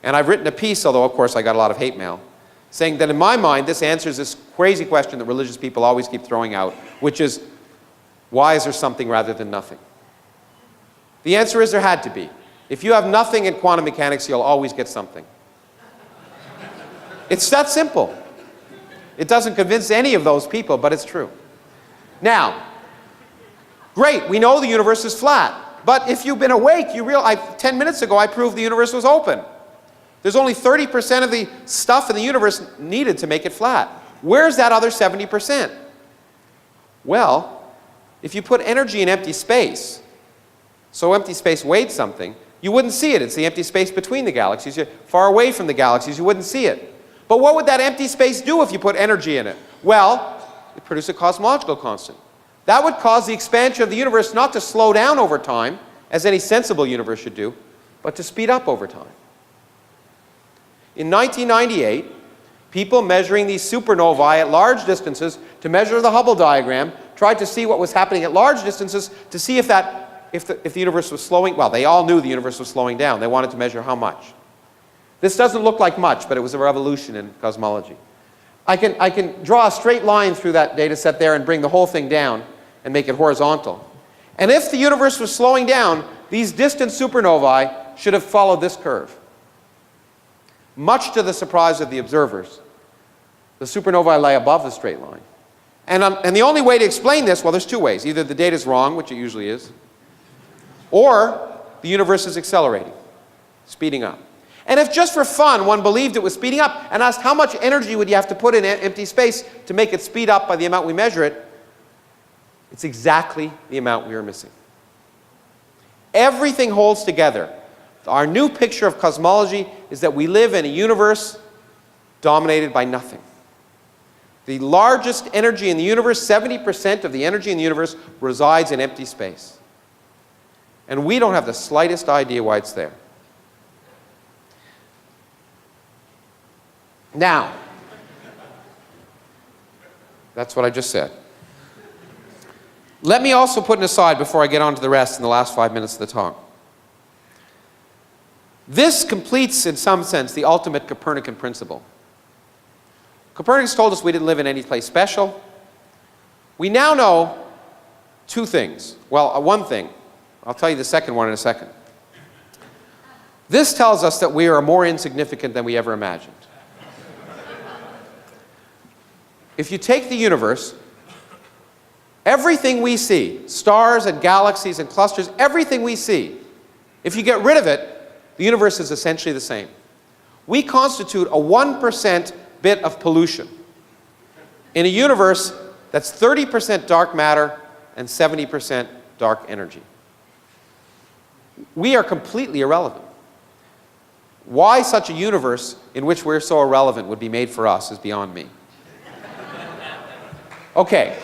Speaker 2: And I've written a piece, although of course I got a lot of hate mail, saying that in my mind this answers this crazy question that religious people always keep throwing out, which is, why is there something rather than nothing? The answer is there had to be. If you have nothing in quantum mechanics, you'll always get something. It's that simple. It doesn't convince any of those people, but it's true. Now, great, we know the universe is flat. But if you've been awake, you realize, 10 minutes ago I proved the universe was open. There's only 30% of the stuff in the universe needed to make it flat. Where's that other 70%? Well, if you put energy in empty space, so empty space weighed something, you wouldn't see it. It's the empty space between the galaxies. You're far away from the galaxies, you wouldn't see it. But what would that empty space do if you put energy in it? Well, it produces a cosmological constant. That would cause the expansion of the universe not to slow down over time, as any sensible universe should do, but to speed up over time. In 1998, people measuring these supernovae at large distances to measure the Hubble diagram tried to see what was happening at large distances to see if the universe was slowing. Well, they all knew the universe was slowing down. They wanted to measure how much. This doesn't look like much, but it was a revolution in cosmology. I can draw a straight line through that data set there and bring the whole thing down and make it horizontal. And if the universe was slowing down, these distant supernovae should have followed this curve. Much to the surprise of the observers, the supernovae lay above the straight line. And the only way to explain this, well, there's two ways. Either the data is wrong, which it usually is, or the universe is accelerating, speeding up. And if just for fun one believed it was speeding up and asked how much energy would you have to put in empty space to make it speed up by the amount we measure it, it's exactly the amount we are missing. Everything holds together. Our new picture of cosmology is that we live in a universe dominated by nothing. The largest energy in the universe, 70% of the energy in the universe, resides in empty space. And we don't have the slightest idea why it's there. Now, that's what I just said. Let me also put an aside before I get on to the rest in the last 5 minutes of the talk. This completes, in some sense, the ultimate Copernican principle. Copernicus told us we didn't live in any place special. We now know two things. Well, one thing. I'll tell you the second one in a second. This tells us that we are more insignificant than we ever imagined. If you take the universe, everything we see, stars and galaxies and clusters, everything we see, if you get rid of it, the universe is essentially the same. We constitute a 1% bit of pollution in a universe that's 30% dark matter and 70% dark energy. We are completely irrelevant. Why such a universe in which we're so irrelevant would be made for us is beyond me. Okay,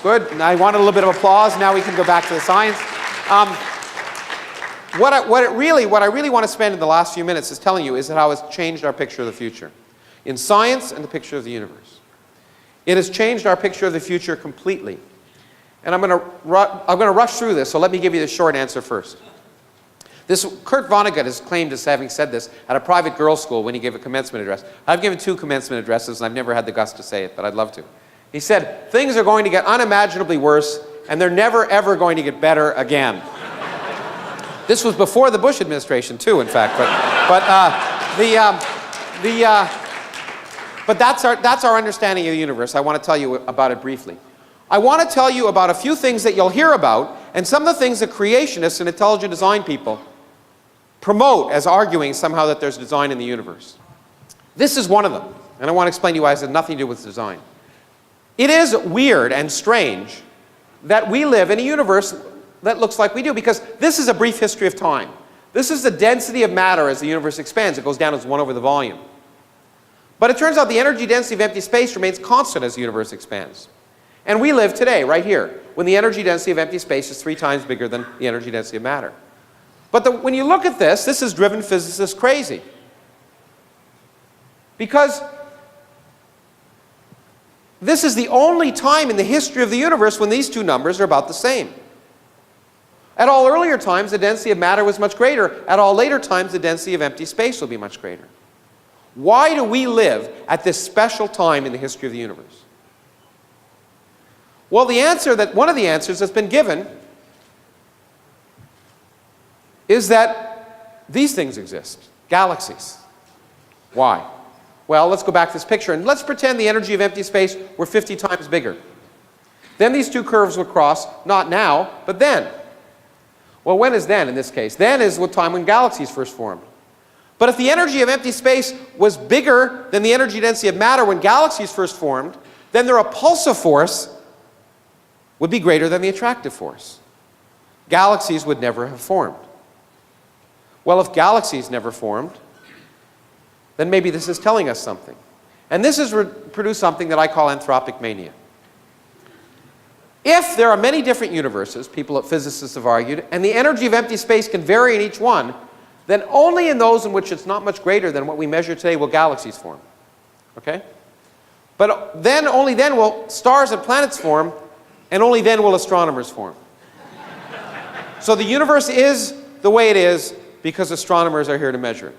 Speaker 2: good. I wanted a little bit of applause. Now we can go back to the science. What I really want to spend in the last few minutes is telling you is how it's changed our picture of the future. In science and the picture of the universe. It has changed our picture of the future completely. And I'm going to rush through this, so let me give you the short answer first. Kurt Vonnegut is claimed as having said this at a private girls' school when he gave a commencement address. I've given 2 commencement addresses, and I've never had the guts to say it, but I'd love to. He said, things are going to get unimaginably worse, and they're never, ever going to get better again. This was before the Bush administration, too, in fact. But that's our understanding of the universe. I want to tell you about it briefly. I want to tell you about a few things that you'll hear about, and some of the things that creationists and intelligent design people promote as arguing somehow that there's design in the universe. This is one of them, and I want to explain to you why it has nothing to do with design. It is weird and strange that we live in a universe that looks like we do, because this is a brief history of time. This is the density of matter as the universe expands. It goes down as 1 over the volume. But it turns out the energy density of empty space remains constant as the universe expands. And we live today, right here, when the energy density of empty space is 3 times bigger than the energy density of matter. But when you look at this has driven physicists crazy. Because this is the only time in the history of the universe when these two numbers are about the same. At all earlier times, the density of matter was much greater. At all later times, the density of empty space will be much greater. Why do we live at this special time in the history of the universe? Well, one of the answers that's been given is that these things exist, galaxies. Why? Well, let's go back to this picture, and let's pretend the energy of empty space were 50 times bigger. Then these two curves would cross, not now, but then. Well, when is then in this case? Then is the time when galaxies first formed. But if the energy of empty space was bigger than the energy density of matter when galaxies first formed, then the repulsive force would be greater than the attractive force. Galaxies would never have formed. Well, if galaxies never formed, then maybe this is telling us something. And this has produced something that I call anthropic mania. If there are many different universes, physicists have argued, and the energy of empty space can vary in each one, then only in those in which it's not much greater than what we measure today will galaxies form. Okay? But then, only then will stars and planets form, and only then will astronomers form. So the universe is the way it is because astronomers are here to measure it.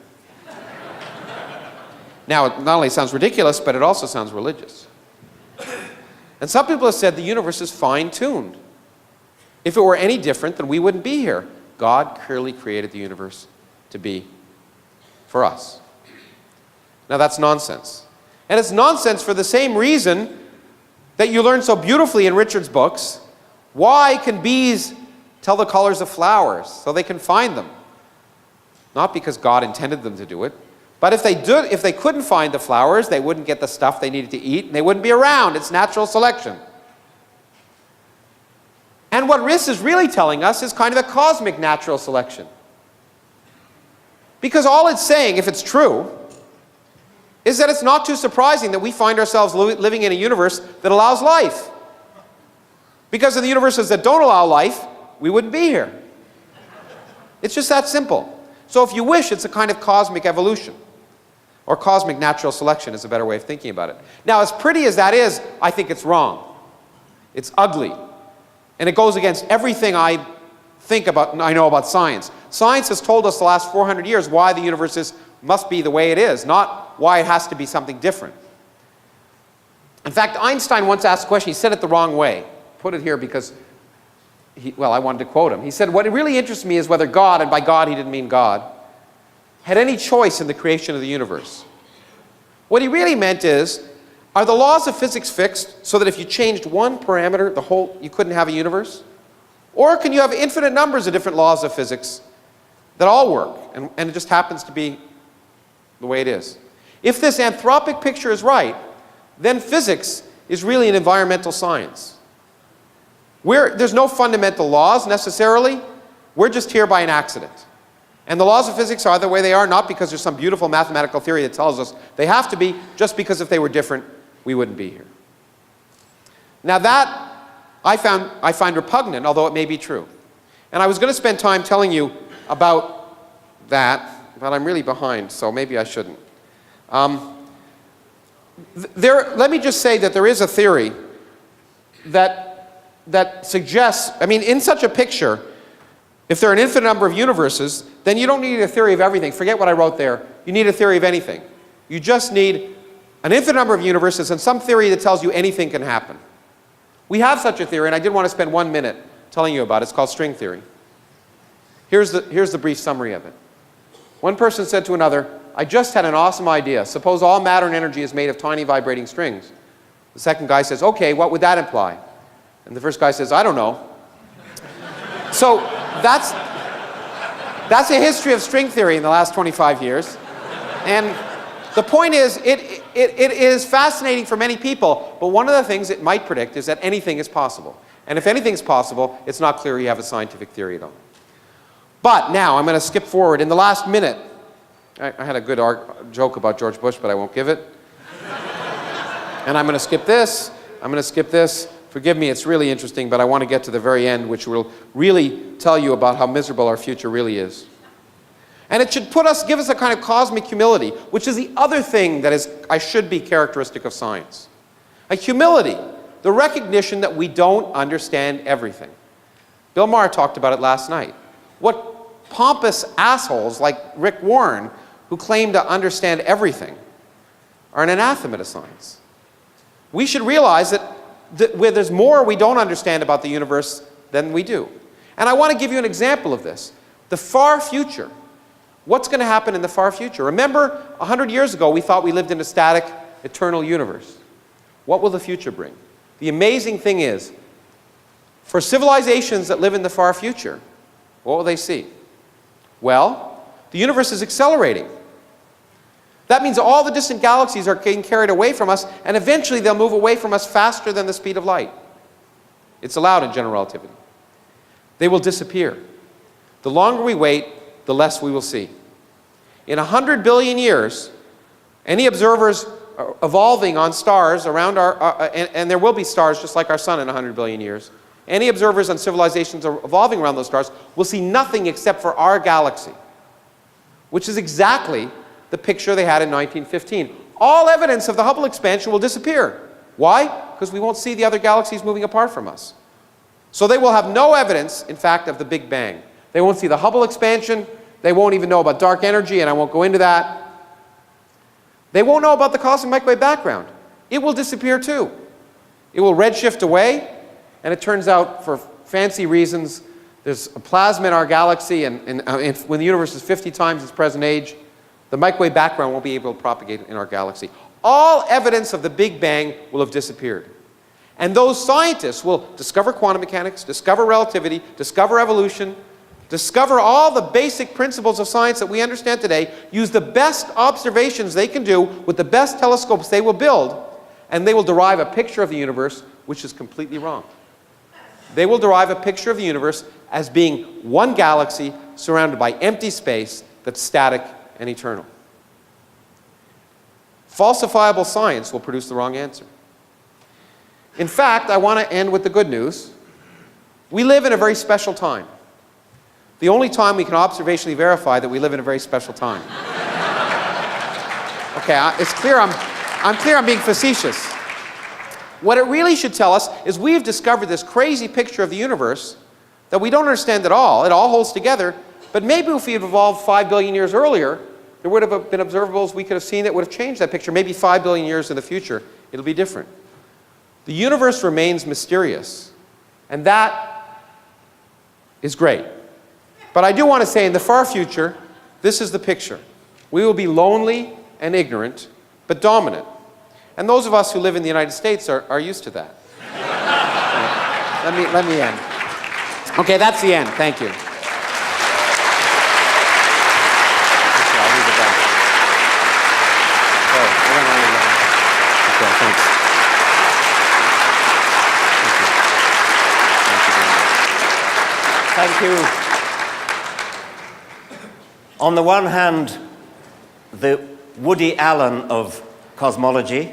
Speaker 2: Now, it not only sounds ridiculous, but it also sounds religious. And some people have said the universe is fine-tuned. If it were any different, then we wouldn't be here. God clearly created the universe to be for us. Now, that's nonsense. And it's nonsense for the same reason that you learn so beautifully in Richard's books. Why can bees tell the colors of flowers? So they can find them. Not because God intended them to do it, but if they couldn't find the flowers, they wouldn't get the stuff they needed to eat, and they wouldn't be around. It's natural selection. And what this is really telling us is kind of a cosmic natural selection. Because all it's saying, if it's true, is that it's not too surprising that we find ourselves living in a universe that allows life. Because in the universes that don't allow life, we wouldn't be here. It's just that simple. So if you wish, it's a kind of cosmic evolution. Or cosmic natural selection is a better way of thinking about it. Now, as pretty as that is, I think it's wrong. It's ugly. And it goes against everything I know about science. Science has told us the last 400 years why the universe must be the way it is, not why it has to be something different. In fact, Einstein once asked a question. He said it the wrong way. Put it here because, I wanted to quote him. He said, what really interests me is whether God, and by God he didn't mean God, had any choice in the creation of the universe. What he really meant is, are the laws of physics fixed so that if you changed one parameter, you couldn't have a universe? Or can you have infinite numbers of different laws of physics that all work, and it just happens to be the way it is? If this anthropic picture is right, then physics is really an environmental science. There's no fundamental laws necessarily. We're just here by an accident. And the laws of physics are the way they are, not because there's some beautiful mathematical theory that tells us they have to be, just because if they were different, we wouldn't be here. Now that I find repugnant, although it may be true. And I was going to spend time telling you about that, but I'm really behind, so maybe I shouldn't. Let me just say that there is a theory that suggests, in such a picture, if there are an infinite number of universes, then you don't need a theory of everything. Forget what I wrote there. You need a theory of anything. You just need an infinite number of universes and some theory that tells you anything can happen. We have such a theory, and I did want to spend 1 minute telling you about it. It's called string theory. Here's the brief summary of it. One person said to another, I just had an awesome idea. Suppose all matter and energy is made of tiny vibrating strings. The second guy says, okay, what would that imply? And the first guy says, I don't know. So that's a history of string theory in the last 25 years. And the point is, it is fascinating for many people, but one of the things it might predict is that anything is possible. And if anything is possible, it's not clear you have a scientific theory at all. But now, I'm going to skip forward. In the last minute, I had a good joke about George Bush, but I won't give it. And I'm going to skip this. I'm going to skip this. Forgive me, it's really interesting, but I want to get to the very end, which will really tell you about how miserable our future really is. And it should give us a kind of cosmic humility, which is the other thing that should be characteristic of science. A humility, the recognition that we don't understand everything. Bill Maher talked about it last night. What pompous assholes like Rick Warren, who claim to understand everything, are an anathema to science. We should realize that where there's more we don't understand about the universe than we do. And I want to give you an example of this. The far future. What's going to happen in the far future? Remember, 100 years ago, we thought we lived in a static, eternal universe. What will the future bring? The amazing thing is, for civilizations that live in the far future, what will they see? Well, the universe is accelerating. That means all the distant galaxies are getting carried away from us, and eventually they'll move away from us faster than the speed of light. It's allowed in general relativity. They will disappear. The longer we wait, the less we will see. In 100 billion years, any observers evolving on stars around and there will be stars just like our sun in 100 billion years, any observers on civilizations evolving around those stars will see nothing except for our galaxy, which is exactly the picture they had in 1915. All evidence of the Hubble expansion will disappear. Why? Because we won't see the other galaxies moving apart from us. So they will have no evidence, in fact, of the Big Bang. They won't see the Hubble expansion. They won't even know about dark energy, and I won't go into that. They won't know about the cosmic microwave background. It will disappear too. It will redshift away, and it turns out, for fancy reasons, there's a plasma in our galaxy, and when the universe is 50 times its present age, the microwave background won't be able to propagate in our galaxy. All evidence of the Big Bang will have disappeared. And those scientists will discover quantum mechanics, discover relativity, discover evolution, discover all the basic principles of science that we understand today, use the best observations they can do with the best telescopes they will build, and they will derive a picture of the universe which is completely wrong. They will derive a picture of the universe as being one galaxy surrounded by empty space that's static and eternal. Falsifiable science will produce the wrong answer. In fact, I want to end with the good news. We live in a very special time. The only time we can observationally verify that we live in a very special time. Okay, it's clear I'm being facetious. What it really should tell us is we've discovered this crazy picture of the universe that we don't understand at all. It all holds together, but maybe if we had evolved 5 billion years earlier, there would have been observables we could have seen that would have changed that picture. Maybe 5 billion years in the future, it'll be different. The universe remains mysterious, and that is great. But I do want to say in the far future, this is the picture. We will be lonely and ignorant, but dominant. And those of us who live in the United States are used to that. Let me end. Okay, that's the end. Thank you. Okay, thanks.
Speaker 1: Thank you. On the one hand, the Woody Allen of cosmology.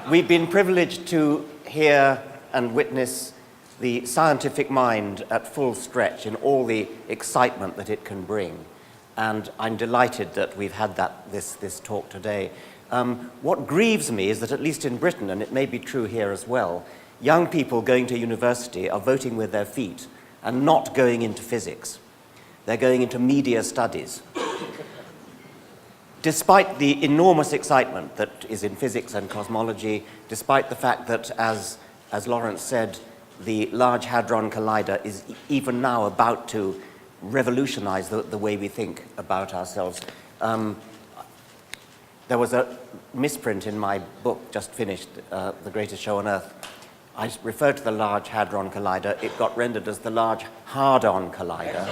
Speaker 1: We've been privileged to hear and witness the scientific mind at full stretch in all the excitement that it can bring. And I'm delighted that we've had this talk today. What grieves me is that, at least in Britain, and it may be true here as well, young people going to university are voting with their feet and not going into physics. They're going into media studies. Despite the enormous excitement that is in physics and cosmology, despite the fact that, as Lawrence said, the Large Hadron Collider is even now about to revolutionize the way we think about ourselves, There was a misprint in my book just finished, The Greatest Show on Earth. I referred to the Large Hadron Collider. It got rendered as the Large Hard-On Collider.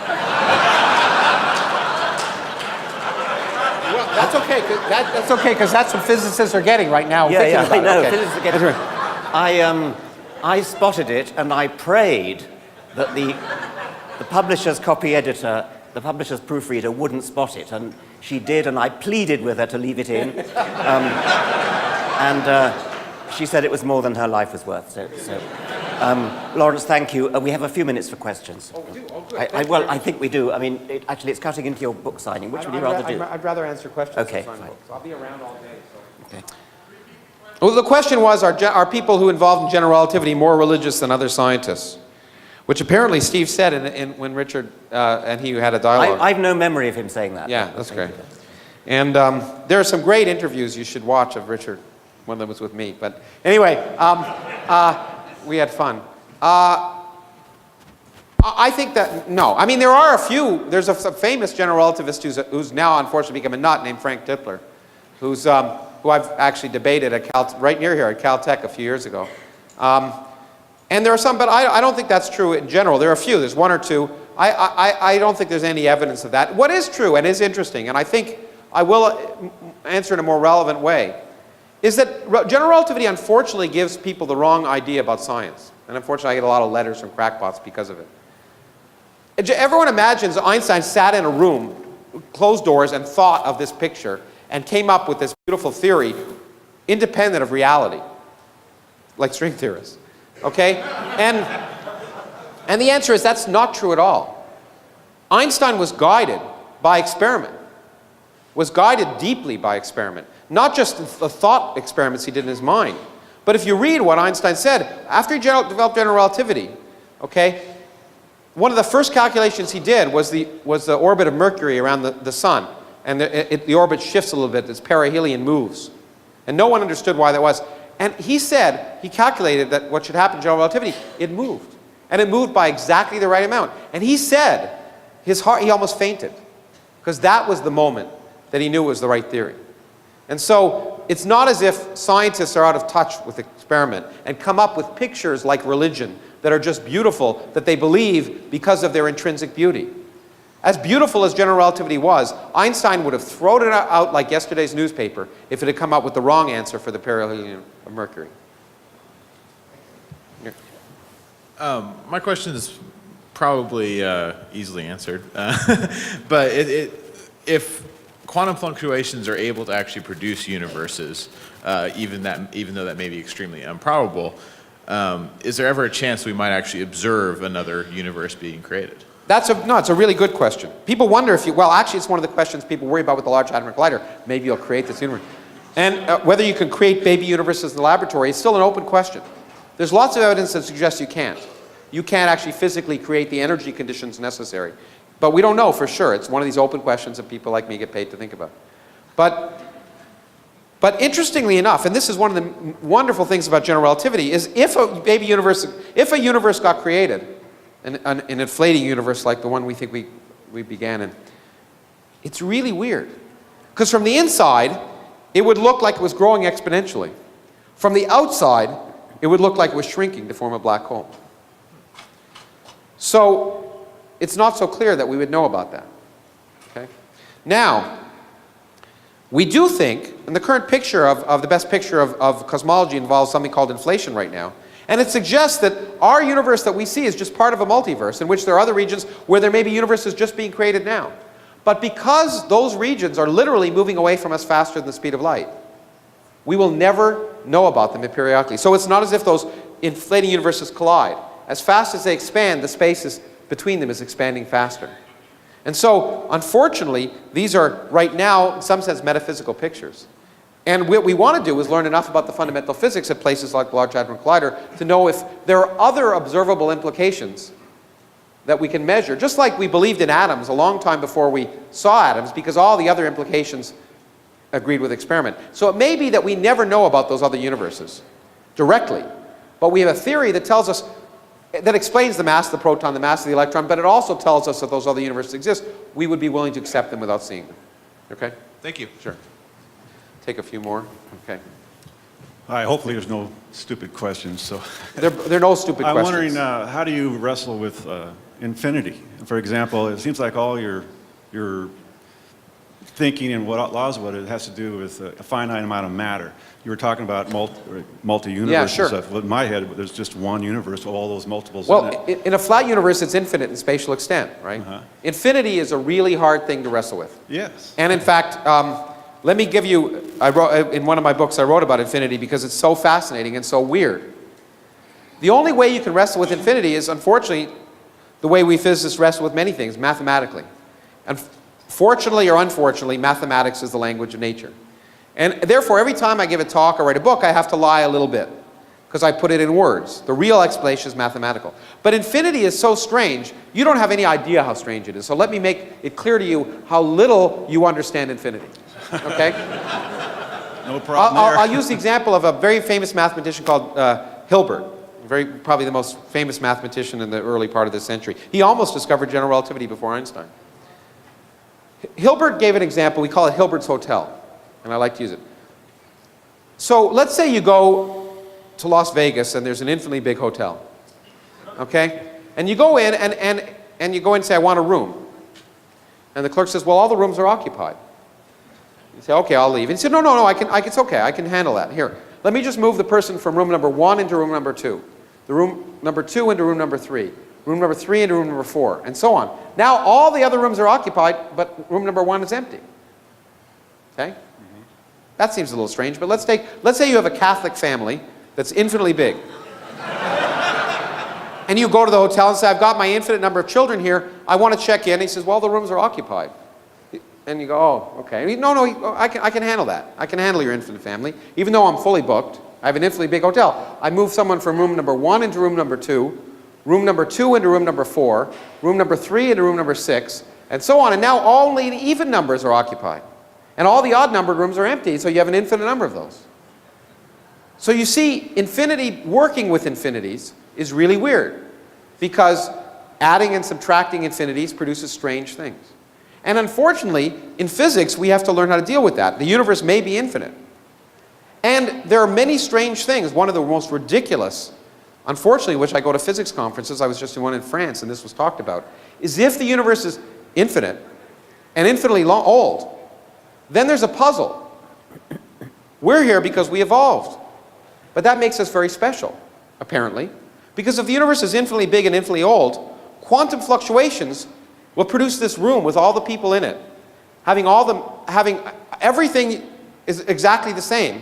Speaker 2: Well, that's okay. That's okay, because that's what physicists are getting right now.
Speaker 1: Yeah, I know.
Speaker 2: Okay.
Speaker 1: Physicists are getting. I spotted it, and I prayed that the publisher's copy editor, the publisher's proofreader, wouldn't spot it, and she did, and I pleaded with her to leave it in. She said it was more than her life was worth. Lawrence, thank you. We have a few minutes for questions.
Speaker 2: Oh, we do? Oh, good.
Speaker 1: I think we do. I mean, actually, it's cutting into your book signing. Which would you rather do?
Speaker 2: I'd rather answer questions.
Speaker 1: Okay,
Speaker 2: than sign
Speaker 1: fine.
Speaker 2: books. I'll be around all day. So.
Speaker 1: Okay.
Speaker 2: Well, the question was, are people who involved in general relativity more religious than other scientists? Which apparently Steve said when Richard and he had a dialogue.
Speaker 1: I have no memory of him saying that.
Speaker 2: Yeah, that's great. And there are some great interviews you should watch of Richard. One of them was with me. But anyway, we had fun. I think that, no. I mean, there are a few. There's a famous general relativist who's now unfortunately become a nut named Frank Tipler, who I've actually debated right near here at Caltech a few years ago. And there are some, but I don't think that's true in general. There are a few. There's one or two. I don't think there's any evidence of that. What is true and is interesting, and I think I will answer in a more relevant way, is that general relativity unfortunately gives people the wrong idea about science. And unfortunately I get a lot of letters from crackpots because of it. Everyone imagines Einstein sat in a room, closed doors, and thought of this picture and came up with this beautiful theory independent of reality, like string theorists. Okay? And the answer is that's not true at all. Einstein was guided by experiment, was guided deeply by experiment. Not just the thought experiments he did in his mind, but if you read what Einstein said, after he developed general relativity, okay, one of the first calculations he did was the orbit of Mercury around the sun. And the orbit shifts a little bit, this perihelion moves. And no one understood why that was. And he said, he calculated that what should happen in general relativity, it moved. And it moved by exactly the right amount. And he said, he almost fainted, because that was the moment that he knew was the right theory. And so it's not as if scientists are out of touch with experiment and come up with pictures like religion that are just beautiful, that they believe because of their intrinsic beauty. As beautiful as general relativity was, Einstein would have thrown it out like yesterday's newspaper if it had come up with the wrong answer for the perihelion of Mercury.
Speaker 3: My question is probably easily answered, but if quantum fluctuations are able to actually produce universes, even though that may be extremely improbable, is there ever a chance we might actually observe another universe being created?
Speaker 2: It's a really good question. People wonder actually it's one of the questions people worry about with the Large Hadron Collider. Maybe you'll create this universe. And whether you can create baby universes in the laboratory is still an open question. There's lots of evidence that suggests you can't. You can't actually physically create the energy conditions necessary. But we don't know for sure. It's one of these open questions that people like me get paid to think about. But interestingly enough, and this is one of the wonderful things about general relativity, is if a universe got created, an inflating universe like the one we think we began in, it's really weird. Because from the inside, it would look like it was growing exponentially. From the outside, it would look like it was shrinking to form a black hole. So it's not so clear that we would know about that. Okay? Now, we do think, and the current picture of the best picture of cosmology involves something called inflation right now. And it suggests that our universe that we see is just part of a multiverse in which there are other regions where there may be universes just being created now. But because those regions are literally moving away from us faster than the speed of light, we will never know about them periodically. So it's not as if those inflating universes collide. As fast as they expand, the space between them is expanding faster. And so, unfortunately, these are, right now, in some sense, metaphysical pictures. And what we want to do is learn enough about the fundamental physics at places like the Large Hadron Collider to know if there are other observable implications that we can measure, just like we believed in atoms a long time before we saw atoms, because all the other implications agreed with experiment. So it may be that we never know about those other universes directly, but we have a theory that tells us, that explains the mass of the proton, the mass of the electron, but it also tells us that those other universes exist. We would be willing to accept them without seeing them. Okay?
Speaker 3: Thank you.
Speaker 2: Sure. Take a few more. Okay.
Speaker 4: Hi, hopefully there's no stupid questions. So
Speaker 2: There are no stupid
Speaker 4: I'm
Speaker 2: questions.
Speaker 4: wondering, how do you wrestle with infinity? For example, it seems like all your thinking and what laws of what it has to do with a finite amount of matter. You were talking about multi-universe
Speaker 2: Yeah, sure.
Speaker 4: and stuff. Well, in my head, there's just one universe, all those multiples in
Speaker 2: Well,
Speaker 4: it.
Speaker 2: in a flat universe, it's infinite in spatial extent, right? Infinity is a really hard thing to wrestle with.
Speaker 4: Yes.
Speaker 2: And in fact, let me give you, I wrote, in one of my books I wrote about infinity because it's so fascinating and so weird. The only way you can wrestle with infinity is, unfortunately, the way we physicists wrestle with many things, mathematically. And fortunately or unfortunately, mathematics is the language of nature. And therefore, every time I give a talk or write a book, I have to lie a little bit, because I put it in words. The real explanation is mathematical. But infinity is so strange, you don't have any idea how strange it is. So let me make it clear to you how little you understand infinity. Okay?
Speaker 4: No problem there.
Speaker 2: I'll use the example of a very famous mathematician called Hilbert. Probably the most famous mathematician in the early part of this century. He almost discovered general relativity before Einstein. Hilbert gave an example, we call it Hilbert's Hotel, and I like to use it. So let's say you go to Las Vegas and there's an infinitely big hotel, okay? And you go in and you go in and say, I want a room. And the clerk says, well, all the rooms are occupied. You say, okay, I'll leave. And he said, no, it's okay, I can handle that. Here, let me just move the person from room number 1 into room number 2. The room number 2 into room number 3. Room number 3 into room number 4, and so on. Now all the other rooms are occupied, but room number 1 is empty. Okay? That seems a little strange, but let's say you have a Catholic family that's infinitely big. And you go to the hotel and say, I've got my infinite number of children here, I want to check in. And he says, well, the rooms are occupied. And you go, oh, okay. And he, no, I can handle that. I can handle your infinite family. Even though I'm fully booked, I have an infinitely big hotel. I move someone from room number 1 into room number 2, room number 2 into room number 4, room number 3 into room number 6, and so on. And now only the even numbers are occupied. And all the odd numbered rooms are empty, so you have an infinite number of those. So you see, infinity, working with infinities, is really weird, because adding and subtracting infinities produces strange things. And unfortunately, in physics, we have to learn how to deal with that. The universe may be infinite. And there are many strange things. One of the most ridiculous, unfortunately, which I go to physics conferences, I was just in one in France, and this was talked about, is if the universe is infinite and infinitely old, then there's a puzzle. We're here because we evolved. But that makes us very special, apparently. Because if the universe is infinitely big and infinitely old, quantum fluctuations will produce this room with all the people in it, having everything is exactly the same,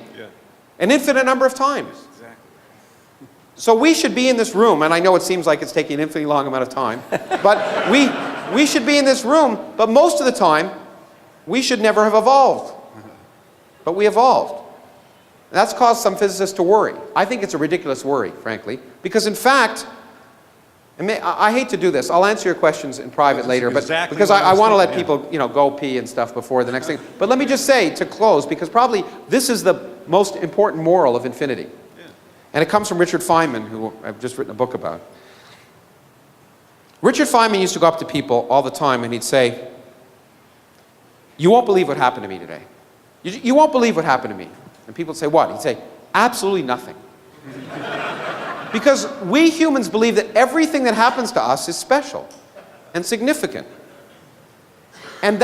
Speaker 2: an infinite number of times.
Speaker 4: Exactly.
Speaker 2: So we should be in this room, and I know it seems like it's taking an infinitely long amount of time, but we should be in this room, but most of the time, we should never have evolved. But we evolved. And that's caused some physicists to worry. I think it's a ridiculous worry, frankly, because in fact, I hate to do this. I'll answer your questions in private later, but
Speaker 4: exactly
Speaker 2: because
Speaker 4: what I
Speaker 2: I
Speaker 4: was
Speaker 2: want to let
Speaker 4: thinking,
Speaker 2: people, go pee and stuff before the next thing. But let me just say, to close, because probably this is the most important moral of infinity. And it comes from Richard Feynman, who I've just written a book about. Richard Feynman used to go up to people all the time and he'd say, you won't believe what happened to me today. You won't believe what happened to me. And people would say, what? He'd say, absolutely nothing. Because we humans believe that everything that happens to us is special and significant. And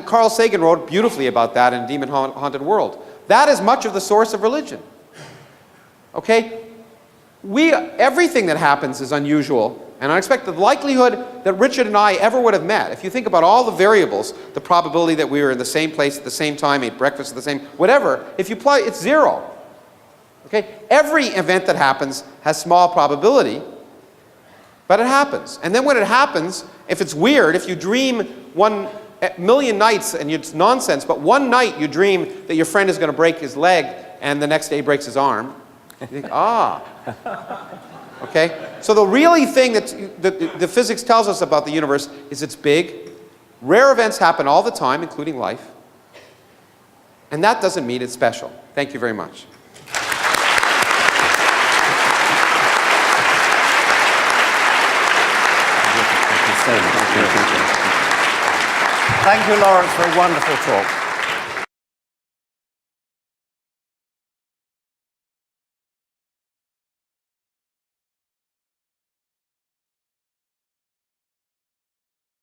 Speaker 2: Carl Sagan wrote beautifully about that in Demon Haunted World. That is much of the source of religion. Okay? Everything that happens is unusual and unexpected. The likelihood that Richard and I ever would have met, if you think about all the variables, the probability that we were in the same place at the same time, ate breakfast at the same, whatever, if you apply, it's 0. Okay? Every event that happens has small probability, but it happens. And then when it happens, if it's weird, if you dream 1,000,000 nights and it's nonsense, but one night you dream that your friend is going to break his leg and the next day he breaks his arm, you think, okay? So the really thing that the physics tells us about the universe is it's big. Rare events happen all the time, including life. And that doesn't mean it's special. Thank you very much.
Speaker 1: Thank you so much. Thank you, Lawrence, for a wonderful talk.